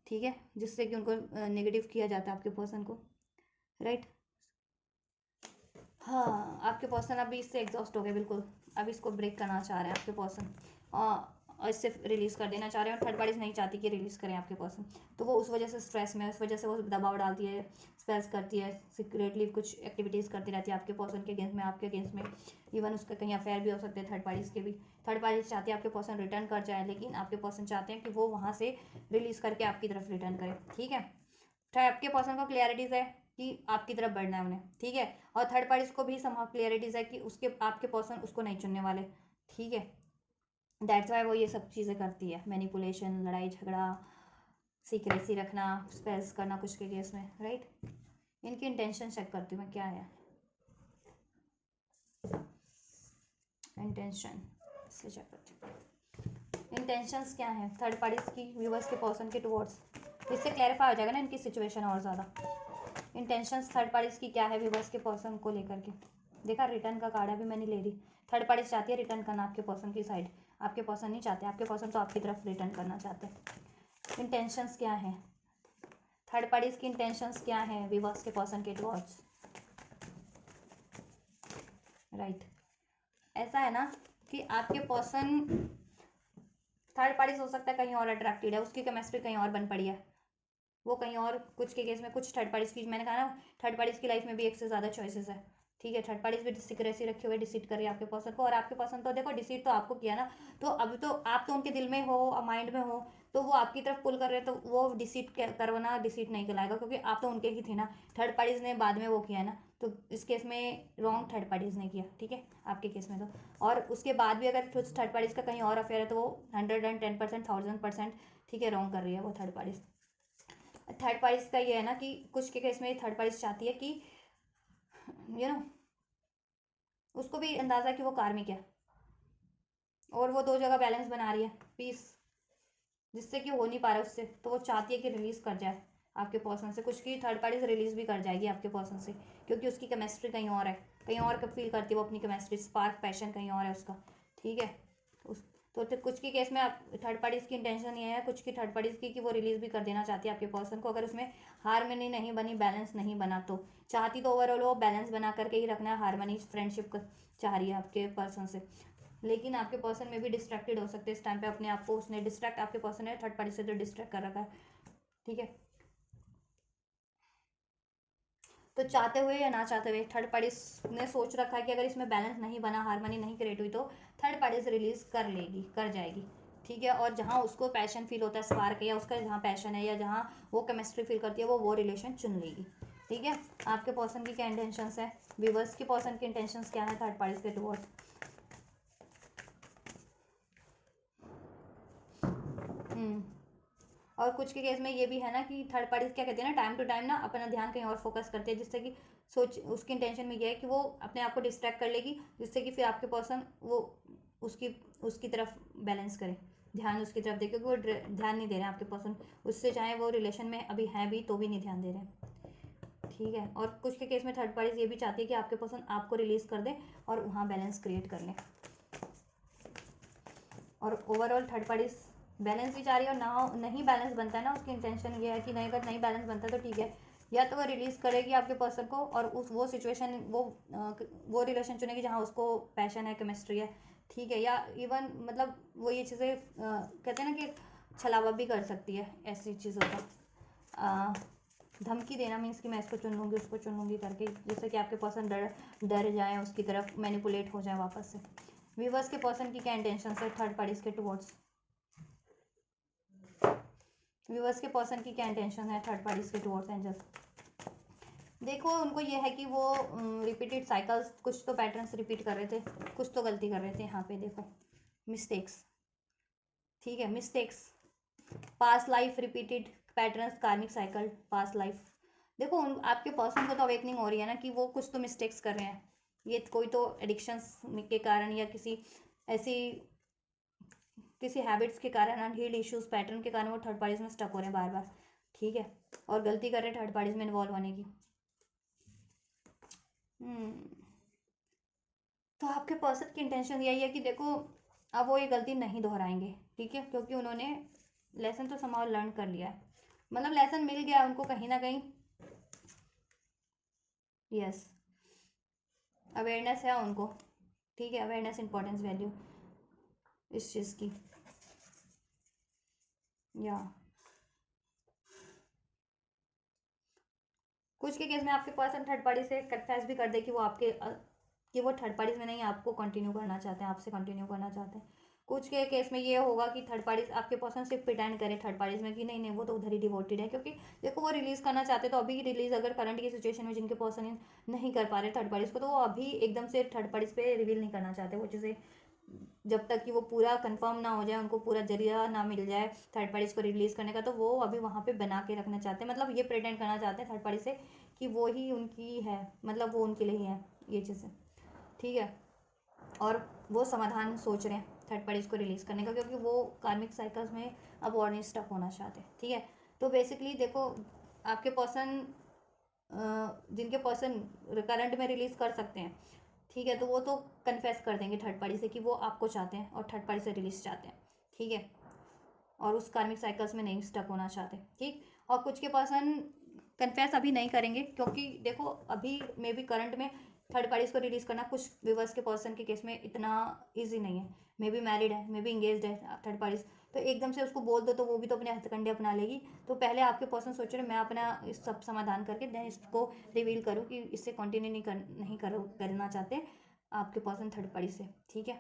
ठीक है, जिससे कि उनको नेगेटिव किया जाता है आपके पर्सन को, राइट। हाँ, आपके पर्सन अभी इससे एग्जॉस्ट हो गए बिल्कुल, अब इसको ब्रेक करना चाह रहे हैं आपके पर्सन, और इससे रिलीज़ कर देना चाह रहे हैं, और थर्ड पार्टीज नहीं चाहती कि रिलीज़ करें आपके पर्सन, तो वो उस वजह से स्ट्रेस में, उस वजह से वो दबाव डालती है, स्पेल्स करती है, सीक्रेटली कुछ एक्टिविटीज़ करती रहती है आपके पर्सन के अगेंस्ट में, आपके अगेंस्ट में। इवन उसका कहीं अफेयर भी हो सकते हैं थर्ड पार्टीज के भी। थर्ड पार्टीज चाहती है आपके पर्सन रिटर्न कर जाए, लेकिन आपके पर्सन चाहते हैं कि वो वहाँ से रिलीज़ करके आपकी तरफ रिटर्न करे, ठीक है। आपके पर्सन को क्लियरिटीज़ है कि आपकी तरफ बढ़ना है उन्हें, ठीक है। और थर्ड पार्टीज को भी सम क्लियरिटीज़ है कि उसके आपके पर्सन उसको नहीं चुनने वाले, ठीक है। दैट्स वाई वो ये सब चीज़ें करती है, मैनिपुलेशन, लड़ाई झगड़ा, सीक्रेसी रखना, स्पेल्स करना कुछ के केस में, राइट। इनकी इंटेंशन चेक करती हूँ मैं क्या है इंटेंशन, इसलिए चेक करती हूँ इंटेंशंस क्या है थर्ड पार्टीज की व्यूवर्स के पर्सन के टुवर्ड्स, इससे क्लैरिफाई हो जाएगा ना इनकी सिचुएशन और ज़्यादा। इंटेंशंस थर्ड पार्टीज की क्या है व्यूवर्स के पर्सन को लेकर के, देखा रिटर्न का कार्ड अभी मैंने ले ली। थर्ड पार्टीज चाहती है रिटर्न करना आपके पर्सन की साइड, आपके पर्सन नहीं चाहते, आपके पर्सन तो आपकी तरफ रिटर्न करना चाहते हैं। इंटेंशंस क्या है थर्ड पार्टीज की, इंटेंशंस क्या है व्यूवर्स के पर्सन के टुवर्ड्स, राइट। ऐसा है ना कि आपके पर्सन, थर्ड पार्टीज हो सकता है कहीं और अट्रैक्टेड है, उसकी केमिस्ट्री कहीं और बन पड़ी है, वो कहीं और, कुछ के केस में कुछ थर्ड पार्टीज की, मैंने कहा ना थर्ड पार्टीज की लाइफ में भी एक से ज़्यादा चॉइसेस है, ठीक है। थर्ड पार्टीज भी सीक्रेसी रखे हुए डिसीट कर रही है आपके पर्सन को, और आपके पर्सन तो देखो डिसीट तो आपको किया ना, तो अभी तो आप तो उनके दिल में हो, माइंड में हो, तो वो आपकी तरफ पुल कर रहे हैं, तो वो डिसीट करवाना डिसीट नहीं कहलाएगा, क्योंकि आप तो उनके ही थे ना। थर्ड पार्टीज ने बाद में वो किया है ना, तो इस केस में रॉन्ग थर्ड पार्टीज ने किया, ठीक है, आपके केस में तो। और उसके बाद भी अगर कुछ थर्ड पार्टीज का कहीं और अफेयर है तो वो 110%, 1000%, ठीक है, रॉन्ग कर रही है वो थर्ड पार्टीज। थर्ड पार्टीज का ये है ना कि कुछ के केस में थर्ड पार्टीज चाहती है कि यू नो उसको भी अंदाज़ा है कि वो कार्मिक है, और वो दो जगह बैलेंस बना रही है, पीस, जिससे कि हो नहीं पा रहा उससे, तो वो चाहती है कि रिलीज़ कर जाए, आपके पर्सन से। कुछ की थर्ड पार्टी से रिलीज भी कर जाएगी आपके पर्सन से, क्योंकि उसकी केमिस्ट्री कहीं और है, कहीं और कब फील करती है वो अपनी केमिस्ट्री, स्पार्क पैशन कहीं और है उसका, ठीक है। उस तो कुछ के केस में आप थर्ड पार्टीज की इंटेंशन ये है, कुछ की थर्ड पार्टीज की कि वो रिलीज भी कर देना चाहती है आपके पर्सन को, अगर उसमें हारमोनी नहीं बनी, बैलेंस नहीं बना तो। चाहती तो ओवरऑल वो बैलेंस बना करके ही रखना है, हारमोनी फ्रेंडशिप चाह रही है आपके पर्सन से, लेकिन आपके पर्सन में भी डिस्ट्रैक्टेड हो सकते हैं इस टाइम पे अपने आप को। उसने डिस्ट्रैक्ट, आपके पर्सन ने थर्ड पार्टी से तो डिस्ट्रैक्ट कर रखा है, ठीक है। तो चाहते हुए या ना चाहते हुए थर्ड पार्टी ने सोच रखा है कि अगर इसमें बैलेंस नहीं बना, हारमोनी नहीं क्रिएट हुई, तो थर्ड पार्टी से रिलीज कर लेगी, कर जाएगी, ठीक है। और जहाँ उसको पैशन फील होता है, स्पार्क है, या उसका जहाँ पैशन है या जहाँ वो केमिस्ट्री फील करती है, वो रिलेशन चुन लेगी, ठीक है। आपके पर्सन की क्या इंटेंशंस है, व्यूअर्स के पर्सन की इंटेंशंस क्या है थर्ड पार्टीज के टुवर्ड्स। और कुछ के केस में ये भी है ना कि थर्ड पार्टी क्या कहते हैं ना, टाइम टू टाइम ना अपना ध्यान कहीं और फोकस करते हैं, जिससे कि सोच उसकी इंटेंशन में ये है कि वो अपने आप को डिस्ट्रैक्ट कर लेगी, जिससे कि फिर आपके पर्सन वो उसकी उसकी तरफ बैलेंस करे, ध्यान उसकी तरफ दे, क्योंकि वो ध्यान नहीं दे रहे हैं आपके पर्सन उससे, चाहे वो रिलेशन में अभी हैं भी तो भी नहीं ध्यान दे रहे हैं, ठीक है। और कुछ के केस में थर्ड पार्टीज ये भी चाहती है कि आपके पर्सन आपको रिलीज कर दे और वहाँ बैलेंस क्रिएट कर ले, और ओवरऑल थर्ड पार्टीज बैलेंस भी चाह रही है, और ना नहीं बैलेंस बनता है ना, उसकी इंटेंशन ये है कि नहीं, अगर नहीं बैलेंस बनता तो ठीक है, या तो वो रिलीज करेगी आपके पर्सन को और उस वो सिचुएशन वो रिलेशन चुनेगी जहाँ उसको पैशन है, केमिस्ट्री है, ठीक है। या इवन मतलब वो ये चीज़ें कहते हैं ना कि छलावा भी कर सकती है ऐसी चीज़ों का, धमकी देना मीन्स कि मैं इसको चुन लूँगी, उसको चुन लूँगी करके, जिससे कि आपके पर्सन डर जाए, उसकी तरफ मैनिपुलेट हो जाए वापस से। व्यूवर्स के पर्सन की क्या इंटेंशन है थर्ड पार्टीज के टुवर्ड्स, व्यूवर्स के पर्सन की क्या इंटेंशन है थर्ड पार्टीज के टुवर्ड्स एंजल्स। देखो उनको ये है कि वो रिपीटेड साइकिल्स, कुछ तो पैटर्न्स रिपीट कर रहे थे, कुछ तो गलती कर रहे थे, यहाँ पे देखो मिस्टेक्स, ठीक है, mistakes, past life repeated patterns, कार्मिक साइकिल, पास्ट लाइफ। देखो आपके पर्सन को तो अवेकनिंग हो रही है ना कि वो कुछ तो मिस्टेक्स कर रहे हैं, ये कोई तो एडिक्शंस के कारण या किसी ऐसी किसी हैबिट्स के कारण, अनहील्ड इश्यूज पैटर्न के कारण वो थर्ड पार्टीज में स्टक हो रहे हैं बार बार, ठीक है, और गलती कर रहे हैं थर्ड पार्टीज में इन्वॉल्व होने की। तो आपके पर्सन की इंटेंशन यही है कि देखो अब वो ये गलती नहीं दोहराएंगे, ठीक है, क्योंकि उन्होंने लेसन तो समाव लर्न कर लिया है, मतलब लेसन मिल गया उनको कहीं ना कहीं, यस, अवेयरनेस है उनको, ठीक है, अवेयरनेस, इंपॉर्टेंस, वैल्यू इस चीज़ की, या कुछ के केस में आपके पर्सन थर्ड पार्टी से कन्फेस भी कर दे कि वो आपके कि वो थर्ड पार्टीज में नहीं, आपको कंटिन्यू करना चाहते हैं, आपसे कंटिन्यू करना चाहते हैं। कुछ के केस में ये होगा कि थर्ड पार्टीज आपके पर्सन सिर्फ प्रिटेंड करे थर्ड पार्टीज में कि नहीं नहीं वो तो उधर ही डिवोटेड है, क्योंकि देखो वो रिलीज करना चाहते तो अभी रिलीज, अगर करंट की सिचुएशन में जिनके पर्सन नहीं कर पा रहे थर्ड पार्टीज को, तो वो अभी एकदम से थर्ड पार्टीज पे रिवील नहीं करना चाहते वो चीज़ें, जब तक कि वो पूरा कंफर्म ना हो जाए, उनको पूरा जरिया ना मिल जाए थर्ड पार्टीज को रिलीज करने का, तो वो अभी वहाँ पे बना के रखना चाहते हैं, मतलब ये प्रिटेंड करना चाहते हैं थर्ड पार्टी से कि वो ही उनकी है, मतलब वो उनके लिए ही है ये चीज़ें, ठीक है। और वो समाधान सोच रहे हैं थर्ड पार्टीज को रिलीज करने का, क्योंकि वो कार्मिक साइकिल्स में अब और नहीं स्टक होना चाहते, ठीक है। तो बेसिकली देखो आपके पर्सन, जिनके पर्सन करंट में रिलीज कर सकते हैं, ठीक है, तो वो तो कन्फेस कर देंगे थर्ड पार्टी से कि वो आपको चाहते हैं और थर्ड पार्टी से रिलीज चाहते हैं, ठीक है, और उस कार्मिक साइकिल्स में नहीं स्टक होना चाहते, ठीक। और कुछ के पर्सन कन्फेस अभी नहीं करेंगे, क्योंकि देखो अभी मे बी करंट में थर्ड पार्टीज को रिलीज करना कुछ व्यूवर्स के पर्सन के केस में इतना ईजी नहीं है, मे बी मैरिड है, मे बी इंगेज्ड है थर्ड पार्टीज, तो एकदम से उसको बोल दो तो वो भी तो अपने हथकंडे अपना लेगी, तो पहले आपके पर्सन सोच रहे मैं अपना इस सब समाधान करके देन इसको रिवील करूँ कि इससे कंटिन्यू नहीं करना चाहते आपके पर्सन थर्ड पार्टी से, ठीक है।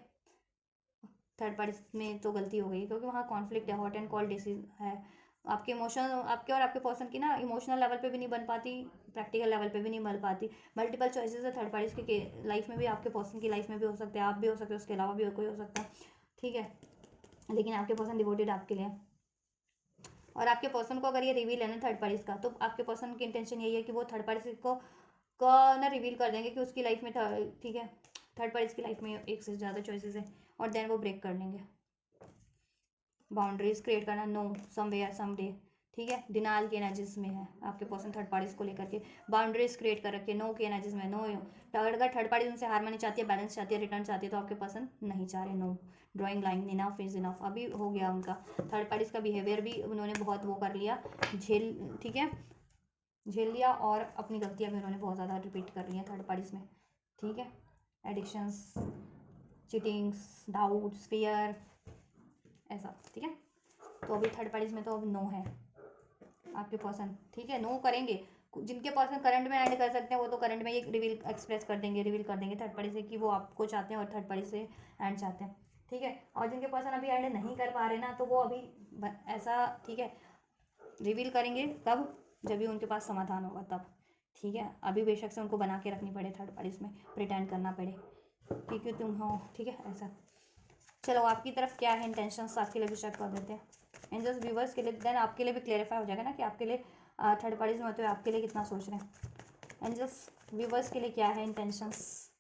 थर्ड पार्टी में तो गलती हो गई, क्योंकि वहाँ कॉन्फ्लिक्ट है, हॉट एंड कॉल्ड डिसीज है, आपके इमोशन, आपके और आपके पर्सन की ना इमोशनल लेवल पे भी नहीं बन पाती, प्रैक्टिकल लेवल पे भी नहीं बन पाती, मल्टीपल चॉइसेस है थर्ड पार्टीज के लाइफ में भी, आपके पर्सन की लाइफ में भी हो सकते हैं, आप भी हो सकते हो, उसके अलावा भी कोई हो सकता है, ठीक है, लेकिन आपके पर्सन डिवोटेड आपके लिए। और आपके पर्सन को अगर ये रिवील है ना थर्ड पार्टीज का, तो आपके पर्सन की इंटेंशन यही है कि वो थर्ड पार्टी को ना रिवील कर देंगे कि उसकी लाइफ में था, ठीक है, थर्ड पार्टीज की लाइफ में एक से ज़्यादा चॉइसेस है, और देन वो ब्रेक कर लेंगे, बाउंड्रीज क्रिएट करना, नो समवेयर समडे, ठीक है, डिनाल के एनर्जीज में है आपके पर्सन थर्ड पार्टीज को लेकर के, बाउंड्रीज क्रिएट कर रखे, नो के एनर्जीज में, नो। अगर थर्ड पार्टी उनसे हारमोनी चाहती है, बैलेंस चाहती है, रिटर्न चाहती है, तो आपके पर्सन नहीं चाह रहे, no. Drawing line, enough is enough, अभी हो गया उनका। थर्ड पार्टीज का बिहेवियर भी उन्होंने बहुत वो कर लिया, ठीक है, झेल लिया, और अपनी गलतियाँ भी उन्होंने बहुत ज़्यादा रिपीट कर रही हैं थर्ड पार्टीज में, ठीक है। एडिक्शंस, चीटिंग्स, डाउट्स, फियर, ऐसा, ठीक है। तो अभी थर्ड पार्टीज में तो अब नो है आपके पर्सन, ठीक है, नो करेंगे। जिनके पर्सन करंट में एंड कर सकते हैं वो तो करंट में ये रिवील एक्सप्रेस कर देंगे, रिवील कर देंगे थर्ड पार्टी से कि वो आपको चाहते हैं और थर्ड पार्टी से एंड चाहते हैं, ठीक है। और जिनके पर्सन अभी एंड नहीं कर पा रहे ना, तो वो अभी ऐसा, ठीक है, रिवील करेंगे तब जब भी उनके पास समाधान होगा तब, ठीक है। अभी बेशक से उनको बना के रखनी पड़े थर्ड पार्टीज में, प्रिटेंड करना पड़े क्योंकि तुम हो, ठीक है, ऐसा। चलो आपकी तरफ क्या है इंटेंशंस, आपके लिए भी चेक कर देते हैं एंजल्स व्यूवर्स के लिए, देन आपके लिए भी क्लेरिफाई हो जाएगा ना कि आपके लिए थर्ड पार्टीज में होते हुए आपके लिए कितना सोच रहे हैं। एंजल्स व्यूवर्स के लिए क्या है इंटेंशंस,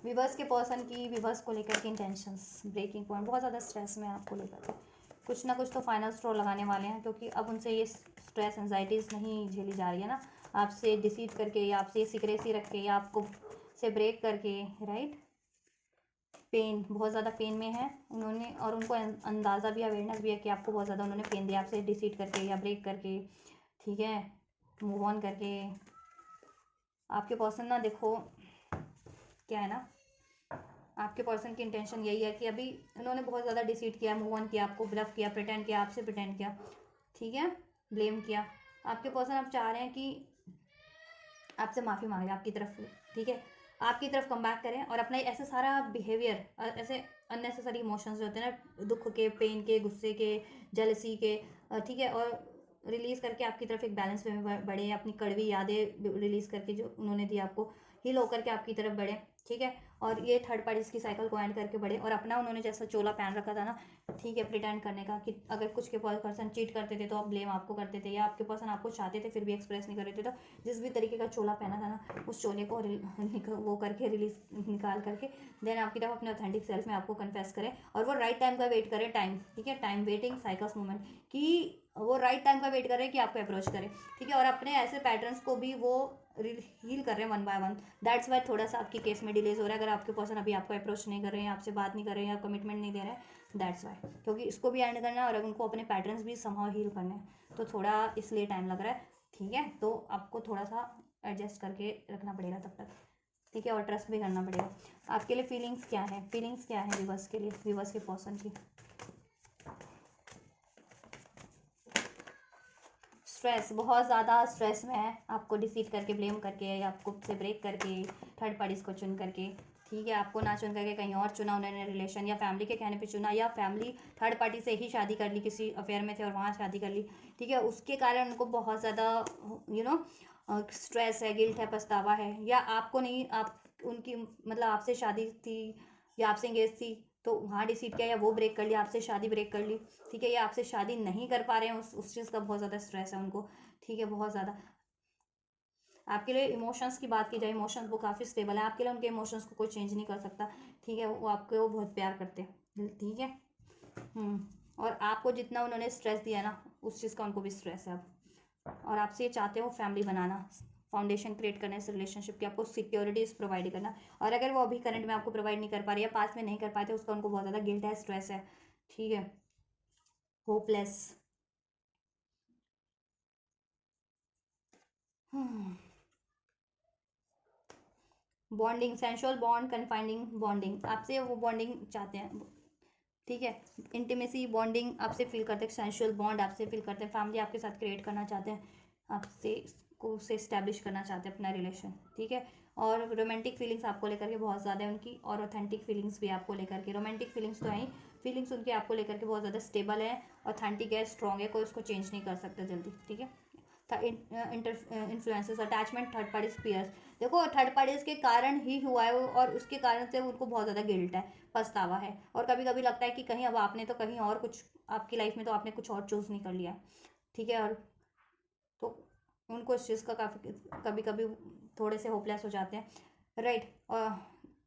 व्यूवर्स के पर्सन की व्यूवर्स को लेकर के इंटेंशंस, ब्रेकिंग पॉइंट, बहुत ज़्यादा स्ट्रेस में आपको लेकर कुछ ना कुछ तो फाइनल स्ट्रो लगाने वाले हैं, क्योंकि अब उनसे ये स्ट्रेस एंजाइटीज़ नहीं झेली जा रही है ना, आपसे डिसीव करके या आपसे सीक्रेसी रख के या आपको से ब्रेक करके, राइट। पेन, बहुत ज़्यादा पेन में है उन्होंने, और उनको अंदाज़ा भी, अवेयरनेस भी है कि आपको बहुत ज़्यादा उन्होंने पेन दिया, आपसे डिसीट करके या ब्रेक करके, ठीक है, मूव ऑन करके। आपके पर्सन ना, देखो क्या है ना, आपके पर्सन की इंटेंशन यही है कि अभी उन्होंने बहुत ज़्यादा डिसीट किया, मूव ऑन किया, आपको ब्लफ किया, प्रिटेंड किया, आपसे प्रिटेंड किया, ठीक है, ब्लेम किया। आपके पर्सन अब चाह रहे हैं कि आपसे माफ़ी मांगे आपकी तरफ, ठीक है, आपकी तरफ कम बैक करें और अपना ऐसे सारा बिहेवियर, ऐसे अननेसेसरी इमोशंस जो होते हैं ना, दुख के, पेन के, गुस्से के, जेलसी के, ठीक है, और रिलीज़ करके आपकी तरफ एक बैलेंस वे में बढ़े, अपनी कड़वी यादें रिलीज़ करके जो उन्होंने दी आपको, हील होकर के आपकी तरफ बढ़े, ठीक है। और ये थर्ड पार्टीज की साइकिल को एंड करके बढ़े, और अपना उन्होंने जैसा चोला पहन रखा था ना, ठीक है, प्रिटेंड करने का कि अगर कुछ के पर्सन चीट करते थे तो आप ब्लेम आपको करते थे, या आपके पर्सन आपको चाहते थे फिर भी एक्सप्रेस नहीं कर रहे थे, तो जिस भी तरीके का चोला पहना था ना, उस चोले को वो करके रिलीज निकाल करके देन आपकी तरफ अपने ऑथेंटिक सेल्फ में आपको कन्फेस करें, और वो राइट टाइम का वेट करें, टाइम, ठीक है, टाइम वेटिंग साइकल्स मूवमेंट, कि वो राइट टाइम का वेट करें कि आपको अप्रोच करें, ठीक है। और अपने ऐसे पैटर्न्स को भी वो हील कर रहे हैं one by one, that's why थोड़ा सा आपकी केस में डिलेज हो रहा है। अगर आपके पर्सन अभी आपको अप्रोच नहीं कर रहे हैं, आपसे बात नहीं कर रहे हैं, या कमिटमेंट नहीं दे रहे हैं, दैट्स वाई, क्योंकि इसको भी एंड करना है और उनको अपने पैटर्न्स भी समहाउ हील करने हैं, तो थोड़ा इसलिए टाइम लग रहा है, ठीक है। तो आपको थोड़ा सा एडजस्ट करके रखना पड़ेगा तब तक, ठीक है, और ट्रस्ट भी करना पड़ेगा। आपके लिए फीलिंग्स क्या है, फीलिंग्स क्या है व्यूअर्स के लिए, व्यूअर्स के पर्सन की। स्ट्रेस, बहुत ज़्यादा स्ट्रेस में है, आपको डिसीट करके, ब्लेम करके, या आपको से ब्रेक करके, थर्ड पार्टीज को चुन करके, ठीक है, आपको ना चुन करके कहीं और चुना उन्होंने रिलेशन, या फैमिली के कहने पे चुना, या फैमिली थर्ड पार्टी से ही शादी कर ली, किसी अफेयर में थे और वहाँ शादी कर ली, ठीक है, उसके कारण उनको बहुत ज़्यादा स्ट्रेस है, गिल्ट है, पछतावा है, या आपको नहीं, आप उनकी मतलब आपसे शादी थी या आपसे इंगेज थी तो वहाँ डिसीड किया, या वो ब्रेक कर लिया, आपसे शादी ब्रेक कर ली, ठीक है, या आपसे शादी नहीं कर पा रहे हैं, उस चीज़ का बहुत ज़्यादा स्ट्रेस है उनको, ठीक है, बहुत ज़्यादा। आपके लिए इमोशंस की बात की जाए, इमोशंस वो काफ़ी स्टेबल है आपके लिए, उनके इमोशंस को कोई चेंज नहीं कर सकता, ठीक है, वो आपको वो बहुत प्यार करते हैं, ठीक है। और आपको जितना उन्होंने स्ट्रेस दिया ना, उस चीज़ का उनको भी स्ट्रेस है अब, और आपसे ये चाहते हो फैमिली बनाना, फाउंडेशन क्रिएट करना इस रिलेशनशिप की, आपको सिक्योरिटीज प्रोवाइड करना, और अगर वो अभी करंट में आपको प्रोवाइड नहीं कर पा रही है, पास में नहीं कर पाते, उसका उनको बहुत ज़्यादा गिल्ट है, स्ट्रेस है, ठीक है, hopeless. Bonding, sensual bond, confining bonding, आपसे वो बॉन्डिंग चाहते हैं, ठीक है, इंटीमेसी बॉन्डिंग आपसे फील करते हैं, सेंशुअल बॉन्ड आपसे फील करते हैं, फैमिली आपके साथ क्रिएट करना चाहते हैं, आपसे को से इस्टेब्लिश करना चाहते हैं अपना रिलेशन, ठीक है। और रोमांटिक फीलिंग्स आपको लेकर के बहुत ज़्यादा है उनकी, और ऑथेंटिक फीलिंग्स भी आपको लेकर के, रोमांटिक फीलिंग्स तो हैं, फीलिंग्स उनके आपको लेकर के बहुत ज़्यादा स्टेबल है, ऑथेंटिक है, स्ट्रॉन्ग है, कोई उसको चेंज नहीं कर सकता जल्दी, ठीक है। Influences, attachment, third party peers, देखो थर्ड पार्टीज के कारण ही हुआ है वो, और उसके कारण से उनको बहुत ज़्यादा गिल्ट है, पछतावा है, और कभी कभी लगता है कि कहीं अब आपने तो कहीं और कुछ, आपकी लाइफ में तो आपने कुछ और चूज़ नहीं कर लिया, ठीक है। और तो उनको इस चीज़ का काफ़ी कभी कभी थोड़े से होपलेस हो जाते हैं, राइट।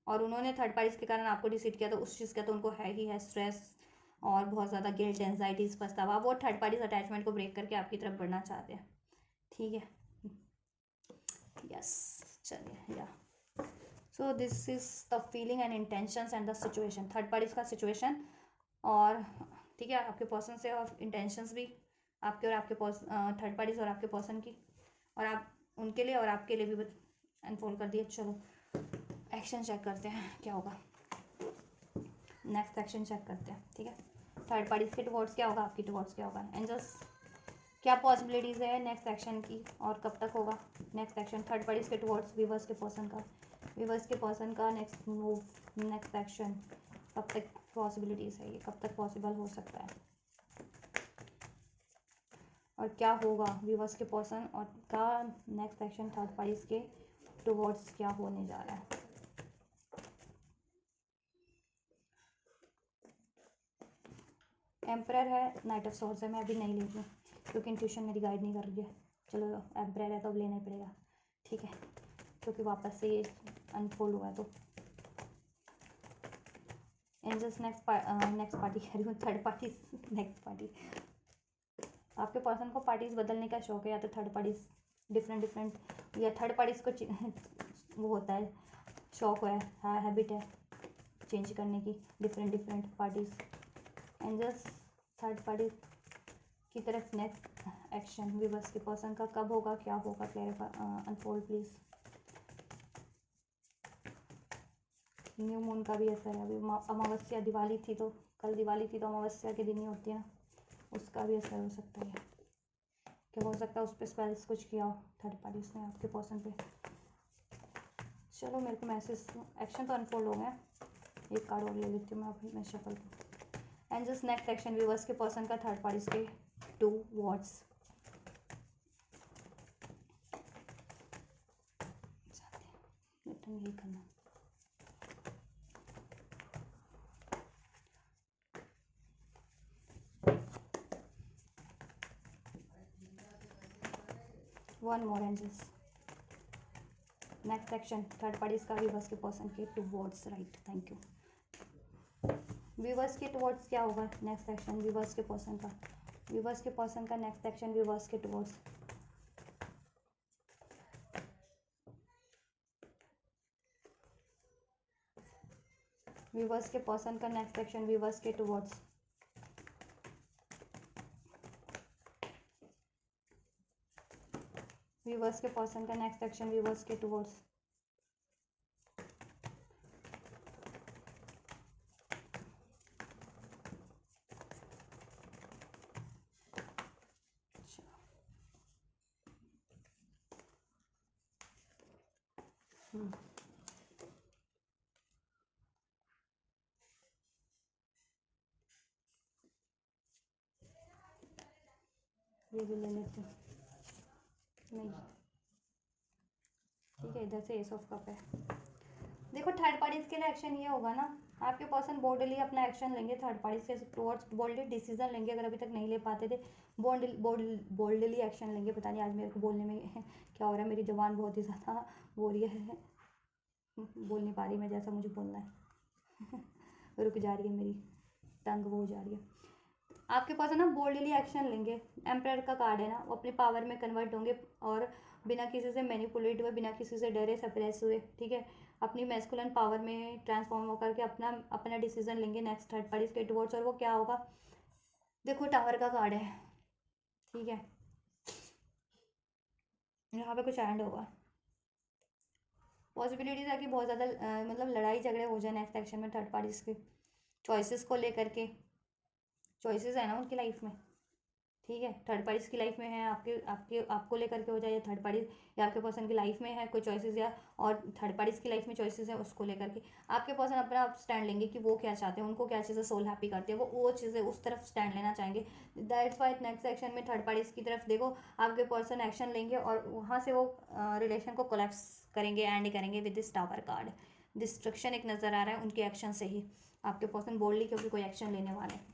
और उन्होंने थर्ड पार्टीज के कारण आपको डिसीड किया, तो उस चीज़ का तो उनको है ही है स्ट्रेस, और बहुत ज़्यादा गिल्ट, एंजाइटीज, पछतावा, वो थर्ड पार्टीज अटैचमेंट को ब्रेक करके आपकी तरफ बढ़ना चाहते हैं। ठीक है, यस, चलिए या so this is the feeling and intentions and the situation, third parties का सिचुएशन और ठीक है आपके पर्सन से, और इंटेंशंस भी आपके और आपके थर्ड पार्टीज और आपके पर्सन की, और आप उनके लिए और आपके लिए भी अनफोल्ड कर दिए। चलो एक्शन चेक करते हैं क्या होगा, नेक्स्ट एक्शन चेक करते हैं। ठीक है, थर्ड पार्टीज के टुवर्ड्स क्या होगा, आपकी टुवर्ड्स क्या होगा, एंजल्स क्या पॉसिबिलिटीज़ है नेक्स्ट एक्शन की और कब तक होगा नेक्स्ट एक्शन थर्ड पार्टीज के टुवर्ड्स व्यूअर्स के पर्सन का, व्यूअर्स के पर्सन का नेक्स्ट मूव, नेक्स्ट एक्शन कब तक पॉसिबिलिटीज़ है, ये कब तक पॉसिबल हो सकता है और क्या होगा व्यूअर्स के पर्सन और का नेक्स्ट एक्शन थर्ड पार्टीज के टुवर्ड्स क्या होने जा रहा है। एम्परर है, नाइट ऑफ सॉर्ड्स है, मैं अभी नहीं ले रही हूँ क्योंकि इंट्यूशन मेरी गाइड नहीं कर रही है। चलो एम्परर है तो अब लेना ही पड़ेगा। ठीक है, क्योंकि वापस से ये अनफोल्ड हुआ है तो एंजल्स नेक्स्ट पार्टी कह रही हूँ, थर्ड पार्टी नेक्स्ट पार्टी। आपके पर्सन को पार्टीज बदलने का शौक है, या तो थर्ड पार्टीज डिफरेंट या थर्ड पार्टीज को वो होता है शौक है, हैबिट है चेंज करने की, different parties. Angels third party की तरफ नेक्स्ट एक्शन व्यूअर्स के पर्सन का कब होगा, क्या होगा, clarify unfold please. New moon का भी असर है, अभी अमावस्या दिवाली थी तो कल दिवाली थी तो अमावस्या के दिन ही होती है ना, उसका भी असर हो सकता है। क्या हो सकता है उस पर स्पेल्स कुछ किया हो थर्ड पार्टीज ने आपके पर्सन पे। चलो मेरे को मैसेज, एक्शन तो अनफोल्ड हो गया, एक कार्ड और ले लेती हूँ मैं अभी, मैं शफल को। एंजल्स नेक्स्ट एक्शन व्यूअर्स के पर्सन का थर्ड पार्टीज के टू वर्ड्स। यही करना, one more angels next action third parties का व्यूअर्स के पर्सन के towards. Right, thank you. Viewers के टुवर्ड्स क्या होगा नेक्स्ट एक्शन व्यूअर्स के पर्सन का, व्यूअर्स के पर्सन का नेक्स्ट एक्शन व्यूअर्स के टुवर्ड्स। व्यूअर्स के पर्सन का नेक्स्ट एक्शन व्यूअर्स के टुवर्ड्स। व्यूअर्स के पर्सन का नेक्स्ट एक्शन व्यूअर्स के टुवर्ड्स। ये भी ले लेते हैं, नहीं ठीक है, इधर से एस ऑफ कप है। देखो थर्ड पार्टीज के लिए एक्शन ये होगा ना, आपके पर्सन बोल्डली अपना एक्शन लेंगे थर्ड पार्टीज के टुवर्ड्स, बोल्डली डिसीजन लेंगे, अगर अभी तक नहीं ले पाते थे बोल्डली एक्शन लेंगे। पता नहीं आज मेरे को बोलने में क्या हो रहा है, मेरी जुबान बहुत ही ज़्यादा हो रही है, बोल नहीं पा रही मैं जैसा मुझे बोलना है रुक जा रही है मेरी टंग, वो हो जा रही है। आपके पास है ना बोल्डली एक्शन लेंगे, एम्परर का कार्ड है ना, वो अपनी पावर में कन्वर्ट होंगे और बिना किसी से मैनिपुलेट हुए, बिना किसी से डरे सप्रेस हुए, ठीक है, अपनी मैस्कुलिन पावर में ट्रांसफॉर्म होकर के अपना अपना डिसीजन लेंगे नेक्स्ट थर्ड पार्टीज के टुवर्ड्स। और वो क्या होगा, देखो टावर का कार्ड है, ठीक है, यहाँ पे कुछ एंड होगा, पॉसिबिलिटीज है कि बहुत ज़्यादा मतलब लड़ाई झगड़े हो जाए नेक्स्ट एक्शन में थर्ड पार्टीज के चॉइसेस को लेकर के, चॉइसेस है ना उनकी लाइफ में, ठीक है, थर्ड पार्टीज की लाइफ में है, आपके आपके आपको लेकर के हो जाए, या थर्ड पार्टी या आपके पर्सन की लाइफ में है कोई चॉइसेस, या और थर्ड पार्टीज की लाइफ में चॉइसेस है, उसको लेकर के आपके पर्सन अपना स्टैंड लेंगे कि वो क्या चाहते हैं, उनको क्या चीज़ें सोल हैप्पी करती है, वो चीज़ें उस तरफ स्टैंड लेना चाहेंगे। दैट्स वाई नेक्स्ट एक्शन में थर्ड पार्टीज की तरफ देखो आपके पर्सन एक्शन लेंगे और वहाँ से वो रिलेशन को कोलैप्स करेंगे, एंड करेंगे with this tower card. Destruction एक नज़र आ रहा है उनके एक्शन से ही, आपके पर्सन बोल्डली क्योंकि कोई एक्शन लेने वाले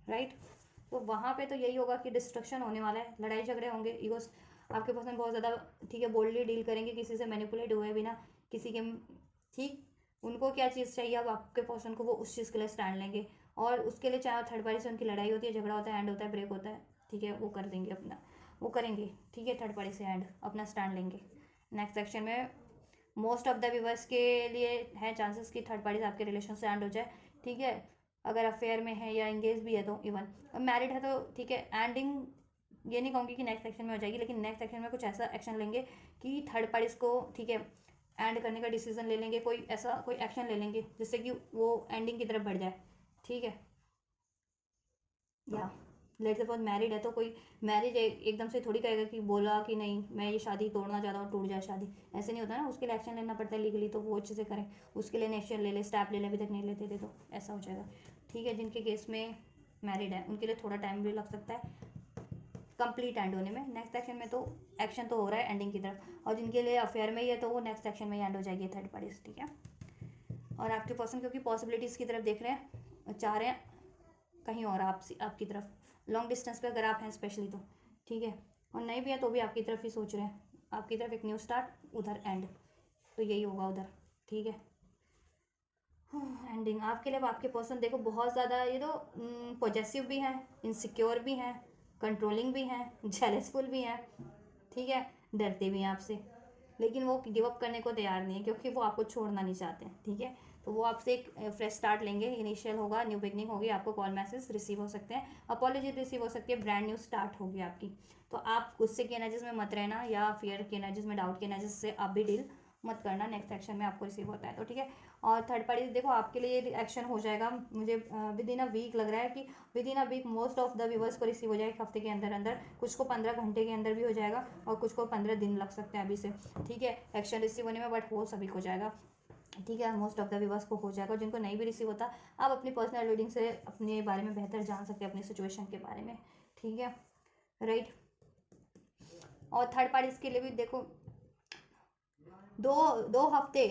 राइट। तो वहाँ पे तो यही होगा कि डिस्ट्रक्शन होने वाला है, लड़ाई झगड़े होंगे, ईगोस आपके पर्सन बहुत ज़्यादा ठीक है बोल्डली डील करेंगे किसी से मैनिपुलेट हुए बिना, किसी के ठीक उनको क्या चीज़ चाहिए, अब आपके पर्सन को वो उस चीज़ के लिए स्टैंड लेंगे, और उसके लिए चाहे थर्ड पार्टी से उनकी लड़ाई होती है, झगड़ा होता है, एंड होता है, ब्रेक होता है, ठीक है, वो कर देंगे अपना, वो करेंगे, ठीक है, थर्ड पार्टी से एंड अपना स्टैंड लेंगे। नेक्स्ट सेक्शन में मोस्ट ऑफ द व्यूवर्स के लिए है चांसेस कि थर्ड पार्टी आपके रिलेशन से एंड हो जाए, ठीक है, अगर अफेयर में है या एंगेज भी है तो, इवन मैरिड है तो ठीक है। एंडिंग ये नहीं कहूँगी कि नेक्स्ट सेक्शन में हो जाएगी, लेकिन नेक्स्ट सेक्शन में कुछ ऐसा एक्शन लेंगे कि थर्ड पार्टीज को, ठीक है, एंड करने का डिसीजन ले लेंगे, कोई ऐसा कोई एक्शन ले लेंगे जिससे कि वो एंडिंग की तरफ बढ़ जाए, ठीक है। या लेट सपोज मैरिड है तो कोई मैरिज एकदम से थोड़ी कहेगा कि बोला कि नहीं मैं ये शादी तोड़ना चाहता हूँ, टूट जाए शादी, ऐसे नहीं होता ना, उसके लिए एक्शन लेना पड़ता है लीगली, तो वो चीज़ें करें, उसके लिए एक्शन ले ले, स्टेप ले ले, अभी तक नहीं लेते थे तो ऐसा हो जाएगा, ठीक है। जिनके केस में मैरिड है उनके लिए थोड़ा टाइम भी लग सकता है कंप्लीट एंड होने में। नेक्स्ट सेक्शन में तो एक्शन तो हो रहा है एंडिंग की तरफ, और जिनके लिए अफेयर में ही है तो वो नेक्स्ट सेक्शन में ही एंड हो जाएगी थर्ड पार्टीज, ठीक है। और आपके पर्सन क्योंकि पॉसिबिलिटीज़ की तरफ देख रहे हैं, चाह रहे हैं कहीं और आपकी तरफ, लॉन्ग डिस्टेंस पे अगर आप हैं स्पेशली तो, ठीक है, और नहीं भी है तो भी आपकी तरफ ही सोच रहे हैं, आपकी तरफ एक न्यू स्टार्ट, उधर एंड, तो यही होगा उधर, ठीक है। एंडिंग आपके लिए, आपके पर्सन देखो बहुत ज़्यादा ये तो पॉजेसिव भी हैं, इनसिक्योर भी हैं, कंट्रोलिंग भी हैं, जेलसफुल भी हैं, ठीक है, डरते भी हैं आपसे, लेकिन वो गिव अप करने को तैयार नहीं है क्योंकि वो आपको छोड़ना नहीं चाहते हैं, ठीक है। तो वो आपसे एक फ्रेश स्टार्ट लेंगे, इनिशियल होगा, न्यू बिगनिंग होगी, आपको कॉल मैसेज रिसीव हो सकते हैं, अपॉलॉजी रिसीव हो सकती है, ब्रांड न्यू स्टार्ट होगी आपकी। तो आप गुस्से की एनर्जीज में मत रहना, या फियर की एनर्जीज में, डाउट की एनर्जीज से आप भी डील मत करना, नेक्स्ट सेक्शन में आपको रिसीव होता है तो, ठीक है। और थर्ड पार्टी देखो आपके लिए एक्शन हो जाएगा, मुझे विद इन अ वीक लग रहा है कि within a week most of the viewers को रिसीव हो जाएगा, एक हफ्ते के अंदर अंदर, कुछ को 15 घंटे के अंदर भी हो जाएगा, और कुछ को 15 दिन लग सकते हैं अभी से, ठीक है, एक्शन रिसीव होने में, बट वो सभी को जाएगा, ठीक है, मोस्ट ऑफ द व्यूवर्स को हो जाएगा। जिनको नहीं भी रिसीव होता, आप अपनी पर्सनल रीडिंग से अपने बारे में बेहतर जान सकते हैं, अपनी सिचुएशन के बारे में, ठीक है, राइट। और थर्ड पार्टीज के लिए भी देखो, दो दो हफ्ते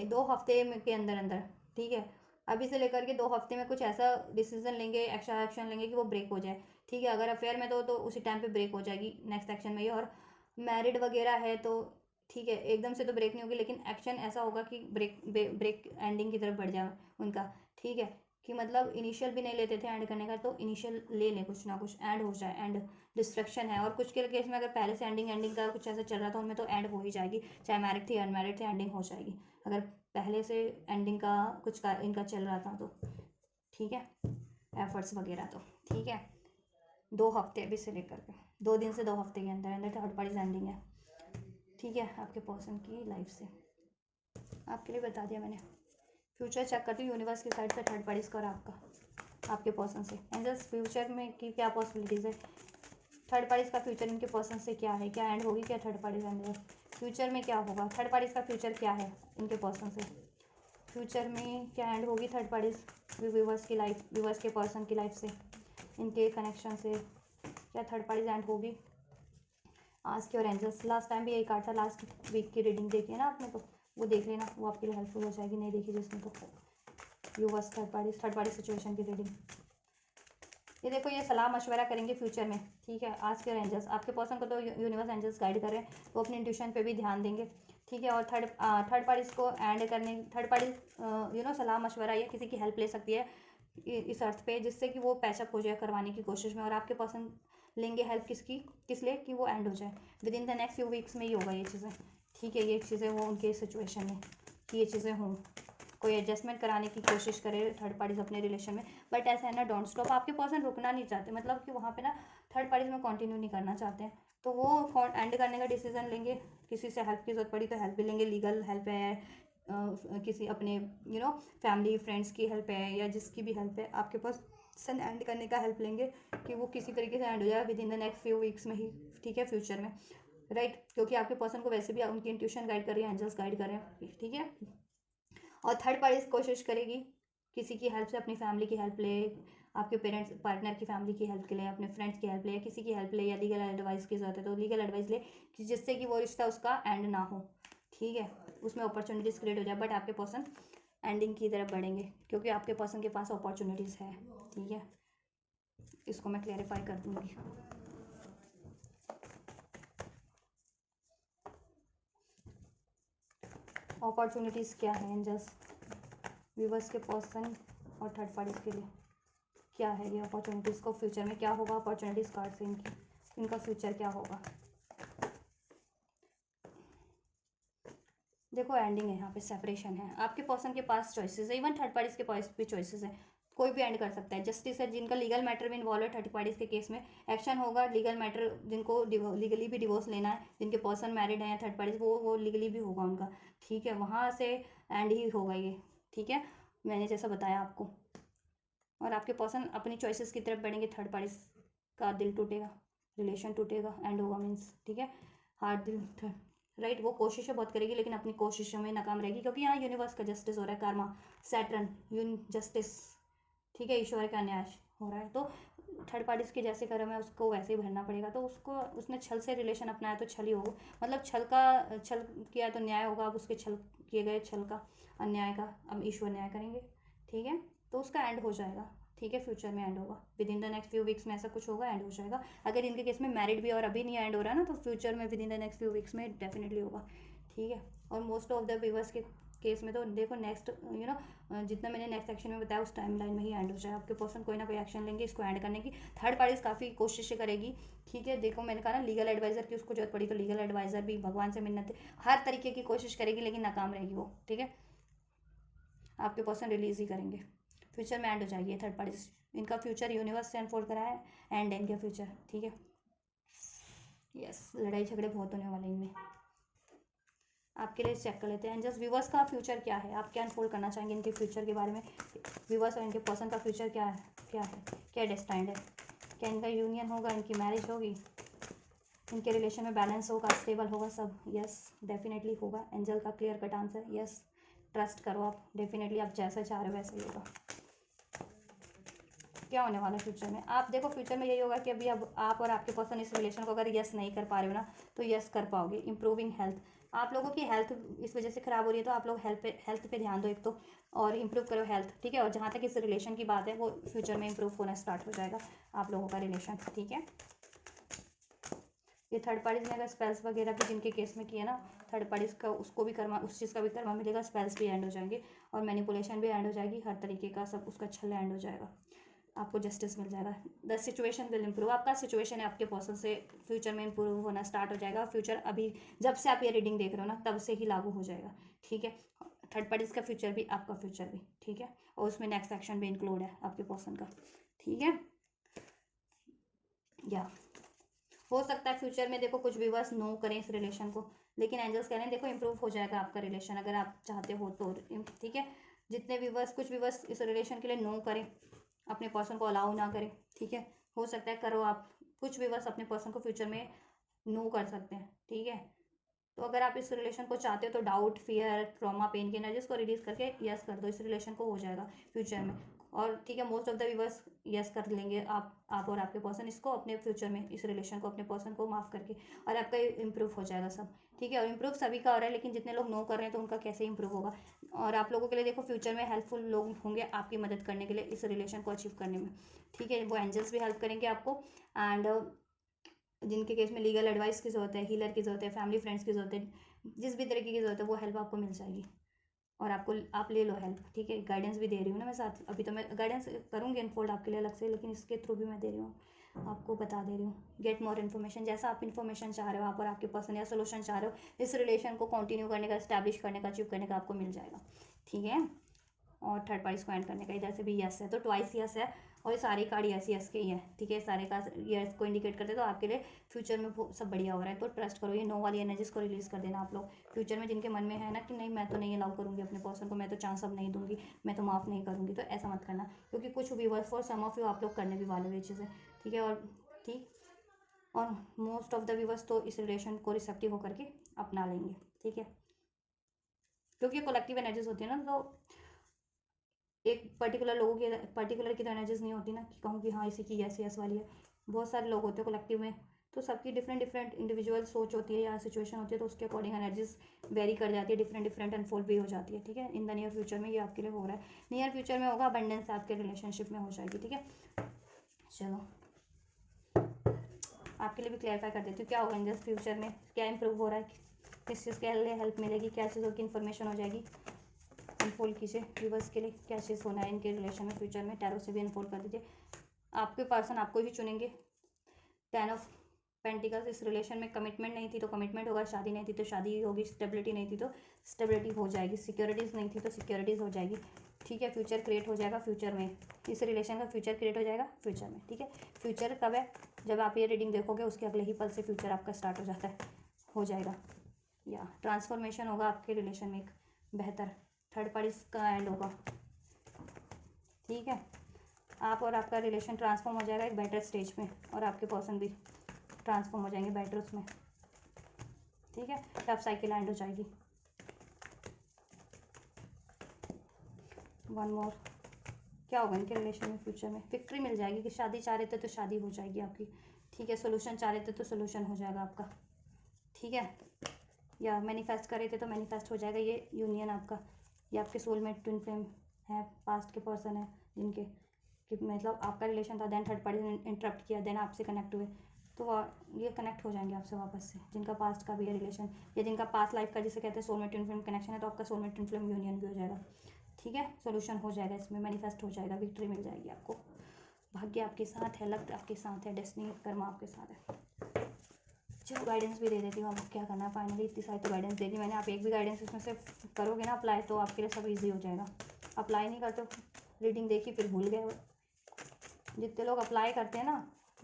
के अंदर अंदर, ठीक है, अभी से लेकर के 2 हफ्ते में कुछ ऐसा डिसीजन लेंगे, एक्शन लेंगे कि वो ब्रेक हो जाए, ठीक है। अगर अफेयर में तो उसी टाइम पे ब्रेक हो जाएगी नेक्स्ट एक्शन में ही, और मैरिड वगैरह है तो ठीक है, एकदम से तो ब्रेक नहीं होगी, लेकिन एक्शन ऐसा होगा कि ब्रेक एंडिंग की तरफ बढ़ जाए उनका, ठीक है, कि मतलब इनिशियल भी नहीं लेते थे एंड करने का, तो इनिशियल ले लें, कुछ ना कुछ एंड हो जाए, एंड डिस्ट्रक्शन है। और कुछ के केस में अगर पहले से एंडिंग का कुछ ऐसा चल रहा था उनमें, तो एंड हो ही जाएगी, चाहे मैरिड थी अनमैरिड थी, एंडिंग हो जाएगी अगर पहले से एंडिंग का कुछ का इनका चल रहा था तो, ठीक है, एफर्ट्स वगैरह तो, ठीक है। 2 हफ्ते अभी से लेकर के 2 दिन से 2 हफ्ते के अंदर अंदर थर्ड पार्टी एंडिंग है, ठीक है, आपके पर्सन की लाइफ से। आपके लिए बता दिया मैंने। फ्यूचर चेक करती हूँ यूनिवर्स की साइड से थर्ड पार्टीज का और आपका, आपके पर्सन से, एंजल्स फ्यूचर में की क्या पॉसिबिलिटीज़ है, थर्ड पार्टीज का फ्यूचर इनके पर्सन से क्या है, क्या एंड होगी क्या थर्ड पार्टीज एंड, फ्यूचर में क्या होगा, थर्ड पार्टीज का फ्यूचर क्या है इनके पर्सन से, फ्यूचर में क्या एंड होगी थर्ड पार्टीज व्यूवर्स की लाइफ, व्यूवर्स के पर्सन की लाइफ से, इनके कनेक्शन से क्या थर्ड पार्टीज एंड होगी। आज के और एंजल्स, लास्ट टाइम भी यही कार्ड था, लास्ट वीक की रीडिंग देखी है ना आपने, तो वो देख लेना, वो आपके लिए हेल्पफुल हो जाएगी, नहीं देखी जिसने तो, व्यूवर्स थर्ड पार्टी सिचुएशन की रीडिंग। ये देखो, ये सलाह मशवरा करेंगे फ्यूचर में, ठीक है, आज के एंजल्स, आपके पर्सन को तो यूनिवर्स एंजल्स गाइड कर रहे हैं, वो अपने इंट्यूशन पे भी ध्यान देंगे, ठीक है। और थर्ड पार्टीज को एंड करने, थर्ड पार्टी सलाह मशवरा या किसी की हेल्प ले सकती है इस अर्थ पे, जिससे कि वो पैचअप हो जाए करवाने की कोशिश में, और आपके पर्सन लेंगे हेल्प किस लिए कि वो एंड हो जाए with in the next few weeks में ही होगा ये चीज़ें, ठीक है, ये चीज़ें हो उनके सिचुएशन में कि ये चीज़ें हों, कोई एडजस्टमेंट कराने की कोशिश करे थर्ड पार्टीज अपने रिलेशन में, बट ऐसा है ना, डोंट स्टॉप, आपके पर्सन रुकना नहीं चाहते, मतलब कि वहाँ पे ना थर्ड पार्टीज में कंटिन्यू नहीं करना चाहते हैं, तो वो एंड करने का डिसीजन लेंगे, किसी से हेल्प की जरूरत पड़ी तो हेल्प भी लेंगे, लीगल हेल्प है, किसी अपने फैमिली फ्रेंड्स की हेल्प है, या जिसकी भी हेल्प है, आपके पास सन एंड करने का हेल्प लेंगे कि वो किसी तरीके से एंड हो जाए with in the next few weeks में ही, ठीक है, फ्यूचर में, राइट, क्योंकि आपके पर्सन को वैसे भी उनकी इंट्यूशन गाइड कर रही है, एंजल्स गाइड कर रहे हैं, ठीक है। और थर्ड पार्टी कोशिश करेगी किसी की हेल्प से, अपनी फैमिली की हेल्प ले, आपके पेरेंट्स पार्टनर की फैमिली की हेल्प के लिए, अपने फ्रेंड्स की हेल्प ले, या किसी की हेल्प ले, या लीगल एडवाइस की जरूरत है तो लीगल एडवाइस ले, कि जिससे कि वो रिश्ता उसका एंड ना हो, ठीक है, उसमें अपॉर्चुनिटीज़ क्रिएट हो जाए, बट आपके पर्सन एंडिंग की तरफ बढ़ेंगे क्योंकि आपके पर्सन के पास अपॉर्चुनिटीज़ है, ठीक है, इसको मैं क्लैरिफाई कर दूंगी। अपॉर्चुनिटीज़ क्या है एंजल्स, व्यूवर्स के पर्सन और थर्ड पार्टीज के लिए क्या है ये अपॉर्चुनिटीज़ को फ्यूचर में क्या होगा, अपॉर्चुनिटीज़ कार्ड से इनका फ्यूचर क्या होगा। देखो एंडिंग है यहाँ पे, सेपरेशन है, आपके पर्सन के पास चॉइसेस है, इवन थर्ड पार्टीज के पास भी चॉइसेस है, कोई भी एंड कर सकता है। जस्टिस है, जिनका लीगल मैटर में इन्वॉल्व है थर्ड पार्टीज के केस में एक्शन होगा, लीगल मैटर जिनको लीगली भी डिवोर्स लेना है, जिनके पर्सन मैरिड है या थर्ड पार्टीज वो लीगली भी होगा उनका, ठीक है, वहाँ से एंड ही होगा ये, ठीक है, मैंने जैसा बताया आपको। और आपके पर्सन अपनी चॉइसेस की तरफ बढ़ेंगे, थर्ड पार्टीज का दिल टूटेगा, रिलेशन टूटेगा, एंड होगा मीन्स, ठीक है, हार्ट दिल राइट। वो कोशिशें बहुत करेगी लेकिन अपनी कोशिशों में नाकाम रहेगी, क्योंकि यहाँ यूनिवर्स का जस्टिस हो रहा है, कर्मा सैटर्न जस्टिस, ठीक है, ईश्वर का न्याय हो रहा है। तो थर्ड पार्टीज के जैसे कर्म है उसको वैसे ही भरना पड़ेगा। तो उसको उसने छल से रिलेशन अपनाया तो छल ही होगा, मतलब छल किया तो न्याय होगा। अब उसके छल किए गए छल का, अन्याय का अब ईश्वर न्याय करेंगे, ठीक है, तो उसका एंड हो जाएगा, ठीक है, फ्यूचर में एंड होगा, with in the next few weeks में ऐसा कुछ होगा, एंड हो जाएगा। अगर इनके केस में मैरिड भी और अभी नहीं एंड हो रहा ना, तो फ्यूचर में with in the next few weeks में डेफिनेटली होगा, ठीक है। और मोस्ट ऑफ द व्यूवर्स के केस में तो देखो नेक्स्ट जितना मैंने नेक्स्ट सेक्शन में बताया उस टाइम लाइन में ही एंड हो जाए। आपके पर्सन कोई ना कोई एक्शन लेंगे इसको एंड करने की, थर्ड पार्टीज काफ़ी कोशिशें करेगी, ठीक है। देखो मैंने कहा ना लीगल एडवाइजर की उसको जरूरत पड़ी, तो लीगल एडवाइजर भी भगवान से मिन्नत हर तरीके की कोशिश करेगी लेकिन नाकाम रहेगी वो, ठीक है। आपके पर्सन रिलीज ही करेंगे, फ्यूचर में एंड हो जाएगी थर्ड पार्टीज, इनका फ्यूचर यूनिवर्स से अनफोल्ड करा है, एंड इनका फ्यूचर, ठीक है। यस, लड़ाई झगड़े बहुत होने वाले इनमें। आपके लिए चेक कर लेते हैं जस्ट व्यूवर्स का फ्यूचर क्या है, आप क्या अनफोल्ड करना चाहेंगे इनके फ्यूचर के बारे में। व्यूवर्स और इनके पर्सन का फ्यूचर क्या है, क्या डेस्टाइंड है, क्या इनका यूनियन होगा, इनकी मैरिज होगी, इनके रिलेशन में बैलेंस होगा, स्टेबल होगा सब। यस डेफिनेटली होगा, एंजल का clear cut answer. Yes trust करो आप, डेफिनेटली आप जैसा चाह रहे हो वैसा ही होगा। क्या होने वाला है फ्यूचर में, आप देखो फ्यूचर में यही होगा कि अभी अब आप और आपके पर्सन इस रिलेशन को अगर यस नहीं कर पा रहे हो ना, तो यस कर पाओगे। इंप्रूविंग हेल्थ, आप लोगों की हेल्थ इस वजह से ख़राब हो रही है, तो आप लोग हेल्थ पे ध्यान दो एक तो, और इम्प्रूव करो हेल्थ, ठीक है। और जहाँ तक इस रिलेशन की बात है वो फ्यूचर में इम्प्रूव होना स्टार्ट हो जाएगा आप लोगों का रिलेशन, ठीक है। ये थर्ड पार्टीज ने अगर स्पेल्स वगैरह भी जिनके केस में किए ना, थर्ड पार्टीज का उसको भी कर्मा, उस चीज़ का भी कर्मा मिलेगा, स्पेल्स भी एंड हो जाएंगे और मैनिपुलेशन भी एंड हो जाएगी, हर तरीके का सब उसका छल एंड हो जाएगा, आपको जस्टिस मिल जाएगा। द सिचुएशन विल इम्प्रूव, आपका सिचुएशन है आपके पर्सन से फ्यूचर में इम्प्रूव होना स्टार्ट हो जाएगा। फ्यूचर अभी जब से आप ये रीडिंग देख रहे हो ना तब से ही लागू हो जाएगा, ठीक है। थर्ड पार्टीज का फ्यूचर भी, आपका फ्यूचर भी, ठीक है, और उसमें नेक्स्ट एक्शन भी इंक्लूड है आपके पर्सन का, ठीक है। या हो सकता है फ्यूचर में देखो कुछ व्यूवर्स नो करें इस रिलेशन को, लेकिन एंजल्स कह रहे हैं देखो इंप्रूव हो जाएगा आपका रिलेशन अगर आप चाहते हो तो, ठीक है। जितने व्यूवर्स, कुछ व्यूवर्स इस रिलेशन के लिए नो करें, अपने पर्सन को अलाउ ना करें, ठीक है, हो सकता है करो आप। कुछ व्यूवर्स अपने पर्सन को फ्यूचर में नो कर सकते हैं, ठीक है। तो अगर आप इस रिलेशन को चाहते हो तो डाउट, फियर, ट्रॉमा, पेन की एनर्जीज को रिलीज करके यस कर दो, इस रिलेशन को हो जाएगा फ्यूचर में। और ठीक है, most of the viewers yes कर लेंगे, आप और आपके पर्सन इसको अपने फ्यूचर में, इस रिलेशन को, अपने पर्सन को माफ़ करके, और आपका इम्प्रूव हो जाएगा सब, ठीक है। और इम्प्रूव सभी का हो रहा है, लेकिन जितने लोग नो कर रहे हैं तो उनका कैसे इंप्रूव होगा। और आप लोगों के लिए देखो फ्यूचर में हेल्पफुल लोग होंगे आपकी मदद करने के लिए इस रिलेशन को अचीव करने में, ठीक है। वो एंजल्स भी हेल्प करेंगे आपको, एंड जिनके केस में लीगल एडवाइस की ज़रूरत है, हीलर की ज़रूरत है, फैमिली फ्रेंड्स की ज़रूरत है, जिस भी तरीके की ज़रूरत है वो हेल्प आपको मिल जाएगी। और आप ले लो हेल्प, ठीक है। गाइडेंस भी दे रही हूँ ना मैं साथ, अभी तो मैं गाइडेंस करूँगी अनफोल्ड आपके लिए अलग से, लेकिन इसके थ्रू भी मैं दे रही हूँ, आपको बता दे रही हूँ। गेट मोर इन्फॉर्मेशन, जैसा आप इन्फॉर्मेशन चाह रहे हो आप और आपके पर्सन, या सोल्यूशन चाह रहे हो इस रिलेशन को कंटिन्यू करने का, स्टैब्लिश करने का, अचीव करने का, आपको मिल जाएगा, ठीक है। और थर्ड पार्टीज को एंड करने का इधर से भी यस है, तो ट्वाइस यस है, और ये सारे कार्ड यस के ही है, ठीक है। सारे का यस को इंडिकेट करते तो आपके लिए फ्यूचर में सब बढ़िया हो रहा है, तो ट्रस्ट करो। ये नो वाली एनर्जीज को रिलीज कर देना आप लोग फ्यूचर में, जिनके मन में है ना कि नहीं मैं तो नहीं अलाउ करूँगी अपने पर्सन को, मैं तो चांस अब नहीं दूंगी, मैं तो माफ़ नहीं करूँगी, तो ऐसा मत करना, क्योंकि कुछ viewers for some of you आप लोग करने भी वाले हुए चीज़ें, ठीक है। और ठीक, और मोस्ट ऑफ द व्यूवर्स तो इस रिलेशन को रिसेप्टिव होकर के अपना लेंगे, ठीक है, क्योंकि कलेक्टिव एनर्जीज होती है ना, तो एक पर्टिकुलर लोगों की, पर्टिकुलर की तो एनर्जीज नहीं होती ना कि कहूँ कि हाँ इसी की यस वाली है। बहुत सारे लोग होते हैं कलेक्टिव में, तो सबकी डिफरेंट इंडिविजुअल सोच होती है या सिचुएशन होती है, तो उसके अकॉर्डिंग एनर्जीज वेरी कर जाती है, डिफरेंट अनफोल्ड भी हो जाती है, ठीक है। इन द नियर फ्यूचर में ये आपके लिए हो रहा है, नियर फ्यूचर में होगा, अबंडेंस आपके रिलेशनशिप में हो जाएगी, ठीक है। चलो आपके लिए भी क्लैरिफाई कर देती हूँ क्या होगा इन जस्ट फ्यूचर में, क्या इंप्रूव हो रहा है, किस चीज़ के लिए हेल्प मिलेगी, क्या चीज़ों की इन्फॉर्मेशन हो जाएगी, अनफोल्ड कीजिए व्यूअर्स के लिए क्या चीज़ होना है इनके रिलेशन में फ्यूचर में। टैरो से भी अनफोल्ड कर दीजिए। आपके पर्सन आपको ही चुनेंगे। 10 ऑफ पेंटिकल्स, इस रिलेशन में कमिटमेंट नहीं थी तो कमिटमेंट होगा, शादी नहीं थी तो शादी होगी, स्टेबिलिटी नहीं थी तो स्टेबिलिटी हो जाएगी, सिक्योरिटीज़ नहीं थी तो सिक्योरिटीज़ हो जाएगी। ठीक है, फ्यूचर क्रिएट हो जाएगा फ्यूचर में, इस रिलेशन का फ्यूचर क्रिएट हो जाएगा फ्यूचर में। ठीक है, फ्यूचर कब है? जब आप ये रीडिंग देखोगे उसके अगले ही पल से फ्यूचर आपका स्टार्ट हो जाता है, हो जाएगा, या ट्रांसफॉर्मेशन होगा आपके रिलेशन में, एक बेहतर थर्ड पार्टी का एंड होगा। ठीक है, आप और आपका रिलेशन ट्रांसफॉर्म हो जाएगा एक बेटर स्टेज में, और आपके पर्सन भी ट्रांसफॉर्म हो जाएंगे बेटर उसमें। ठीक है, टफ साइकिल एंड हो जाएगी। वन मोर, क्या होगा इनके रिलेशन में फ्यूचर में? विक्ट्री मिल जाएगी कि शादी चाह रहे थे तो शादी हो जाएगी आपकी। ठीक है, सोल्यूशन चाह रहे थे तो सोल्यूशन हो जाएगा आपका। ठीक है, या मैनिफेस्ट कर रहे थे तो मैनिफेस्ट हो जाएगा ये यूनियन आपका। ये आपके सोलमेट ट्विन फ्लेम है, पास्ट के पर्सन है जिनके कि मतलब आपका रिलेशन था, देन थर्ड पार्टी ने इंटरप्ट किया, देन आपसे कनेक्ट हुए, तो ये कनेक्ट हो जाएंगे आपसे वापस से, जिनका पास्ट का भी है रिलेशन, या जिनका पास्ट लाइफ का जिसे कहते हैं सोलमेट ट्विन फ्लेम कनेक्शन है, तो आपका सोलमेट ट्विन फ्लेम यूनियन भी हो जाएगा। ठीक है, सोल्यूशन हो जाएगा इसमें, मैनिफेस्ट हो जाएगा, विक्ट्री मिल जाएगी आपको, भाग्य आपके साथ है, लक आपके साथ है, डेस्टिनी कर्मा आपके साथ है। चलो गाइडेंस भी दे देती हूँ, आपको क्या करना है फाइनली। इतनी सारी तो गाइडेंस दे दी मैंने, आप एक भी गाइडेंस इसमें से करोगे ना अप्लाई तो आपके लिए सब ईजी हो जाएगा। अप्लाई नहीं करते, रीडिंग देखी फिर भूल गए। जितने लोग अप्लाई करते हैं ना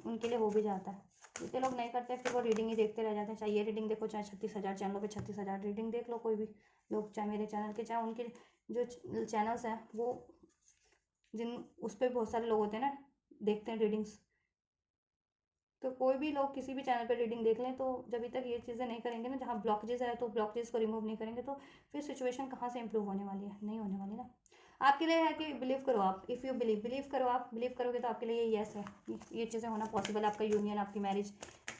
उनके लिए हो भी जाता है, जितने लोग नहीं करते फिर वो रीडिंग ही देखते रह जाते हैं। चाहे ये रीडिंग देखो, चाहे 36,000 चैनलों पे 36,000 रीडिंग देख लो, कोई भी लोग, चाहे मेरे चैनल के, चाहे उनके जो चैनल्स हैं वो जिन उस पर बहुत सारे लोग होते हैं ना देखते हैं रीडिंग्स, तो कोई भी लोग किसी भी चैनल पे रीडिंग देख लें, तो जब तक ये चीज़ें नहीं करेंगे ना, जहाँ ब्लॉकेजेस है तो ब्लॉकेजेस को रिमूव नहीं करेंगे तो फिर सिचुएशन कहाँ से इंप्रूव होने वाली है? नहीं होने वाली ना। आपके लिए है कि बिलीव करो आप, इफ़ यू बिलीव करो, आप बिलीव करोगे तो आपके लिए ये यस है, ये चीज़ें होना पॉसिबल है। आपका यूनियन, आपकी मैरिज,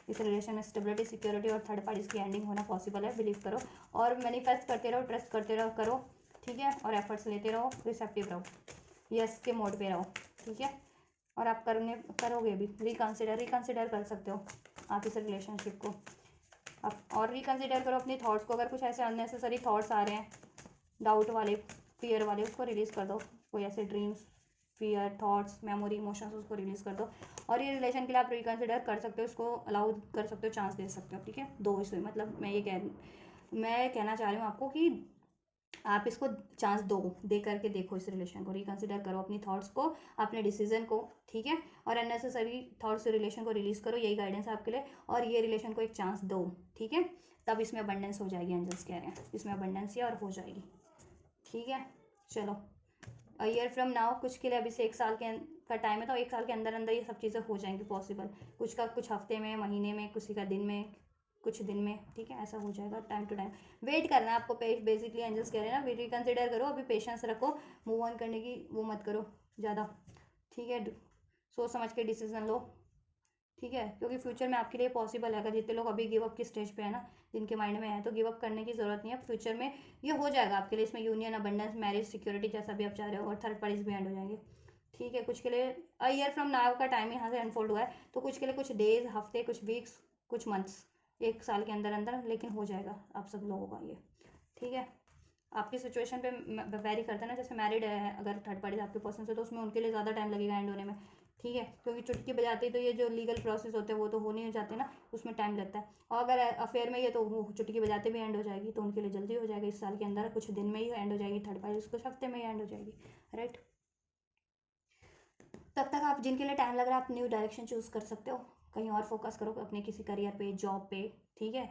इस रिलेशन में स्टेबिलिटी, सिक्योरिटी और थर्ड पार्टीज की एंडिंग होना पॉसिबल है। बिलीव करो और मैनिफेस्ट करते रहो, ट्रस्ट करते रहो, करो। ठीक है, और एफर्ट्स लेते रहो, रिसेप्टिव रहो, यस के मोड पे रहो। ठीक है, और आप करोगे भी, रिकंसिडर कर सकते हो आप इस रिलेशनशिप को आप, और रिकंसिडर करो अपने थॉट्स को। अगर कुछ ऐसे अननेसेसरी थॉट्स आ रहे हैं डाउट वाले, फियर वाले, उसको रिलीज़ कर दो। कोई ऐसे dreams, fear, thoughts, memory, emotions, उसको रिलीज़ कर दो। और ये रिलेशन के लिए आप रिकंसिडर कर सकते हो, उसको अलाउ कर सकते हो, चांस दे सकते हो। ठीक है, दो इसमें मतलब मैं कहना चाह रही हूँ आपको कि आप इसको चांस दे करके देखो, इस रिलेशन को रिकंसिडर करो, अपनी थॉट्स को, अपने डिसीजन को। ठीक है, और अननेसेसरी थॉट्स से रिलेशन को रिलीज करो, यही गाइडेंस है आपके लिए, और ये रिलेशन को एक चांस दो। ठीक है, तब इसमें अबंडेंस हो जाएगी, एंजल्स कह रहे हैं इसमें अबंडेंस है और हो जाएगी। ठीक है, चलो ईयर फ्रॉम नाउ, कुछ के लिए अभी से 1 साल का टाइम है, तो 1 साल के अंदर अंदर ये सब चीज़ें हो जाएंगी पॉसिबल, कुछ का कुछ हफ्ते में, महीने में, किसी का दिन में, कुछ दिन में। ठीक है, ऐसा हो जाएगा, टाइम टू टाइम वेट करना है आपको। बेसिकली एंजल्स कह रहे हैं ना, रिकंसिडर करो, अभी पेशेंस रखो, मूव ऑन करने की वो मत करो ज़्यादा। ठीक है, सोच समझ के डिसीजन लो। ठीक है, क्योंकि फ्यूचर में आपके लिए पॉसिबल है। अगर जितने लोग अभी गिव अप की स्टेज पे है ना, जिनके माइंड में है, तो गिव अप करने की ज़रूरत नहीं है, फ्यूचर में ये हो जाएगा आपके लिए। इसमें यूनियन, अबंडेंस, मैरिज, सिक्योरिटी जैसा भी आप चाह रहे हो, और थर्ड पार्टीज भी एंड हो जाएंगे। ठीक है, कुछ के लिए ईयर फ्रॉम नाउ का टाइम यहाँ से अनफोल्ड हुआ है, तो कुछ के लिए कुछ डेज, हफ्ते, कुछ वीक्स, कुछ मंथ्स, 1 साल के अंदर अंदर, लेकिन हो जाएगा आप सब लोगों का ये। ठीक है, आपकी सिचुएशन पे वेरी करता है ना, जैसे मैरिड है अगर थर्ड पार्टी आपके पर्सन से, तो उसमें उनके लिए ज़्यादा टाइम लगेगा एंड होने में। ठीक है, क्योंकि चुटकी बजाते ही तो ये जो लीगल प्रोसेस होते हैं वो तो हो नहीं जाते ना, उसमें टाइम लगता है। और अगर अफेयर में ये तो वो चुटकी बजाते भी एंड हो जाएगी, तो उनके लिए जल्दी हो जाएगा, इस साल के अंदर कुछ दिन में ही एंड हो जाएगी। थर्ड पार्टी कुछ हफ्ते में ही एंड हो जाएगी, राइट। तब तक आप, जिनके लिए टाइम लग रहा है, आप न्यू डायरेक्शन चूज़ कर सकते हो, कहीं और फोकस करो अपने किसी करियर पे, जॉब पे। ठीक है,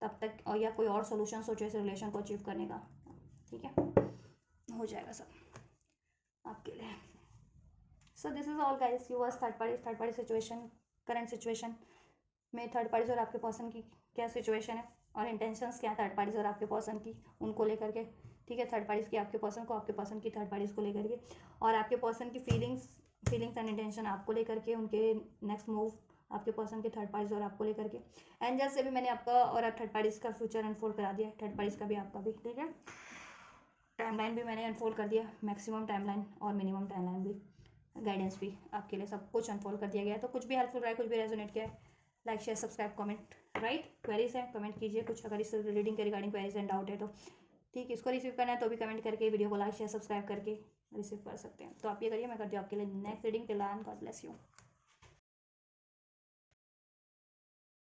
तब तक, और या कोई और सोल्यूशन सोचो इस रिलेशन को अचीव करने का। ठीक है, हो जाएगा सब आपके लिए। So this is all guys, yours, third party situation, current situation में थर्ड पार्टीज और आपके पर्सन की क्या सिचुएशन है, और इंटेंशंस क्या है थर्ड पार्टीज और आपके पर्सन की, उनको लेकर के। ठीक है, थर्ड पार्टीज की आपके पर्सन को, आपके पर्सन की थर्ड पार्टीज को लेकर के, और आपके पर्सन की फीलिंग्स एंड इंटेंशन आपको लेकर के, उनके नेक्स्ट मूव आपके पर्सन के थर्ड पार्टीज और आपको लेकर के। एंजल से भी मैंने आपका और आप थर्ड पार्टीज का फ्यूचर अनफोल्ड करा दिया, थर्ड पार्टीज का भी आपका भी। ठीक है, टाइमलाइन भी मैंने अनफोल्ड कर दिया, मैक्सिमम टाइमलाइन और मिनिमम टाइमलाइन भी, गाइडेंस भी आपके लिए सब कुछ अनफोल्ड कर दिया गया है। तो कुछ भी हेल्पफुल रहा है, कुछ भी रेजोनेट किया है, like share subscribe comment, right. Queries है कमेंट कीजिए कुछ, अगर इस रीडिंग के रिगार्डिंग क्वेरीज एंड डाउट है तो ठीक है, इसको रिसीव करना है तो भी कमेंट करके, वीडियो को लाइक शेयर सब्सक्राइब करके रिसीव कर सकते हैं। तो आप ये करिए, मैं करती हूँ आपके लिए next reading. Till then God bless you.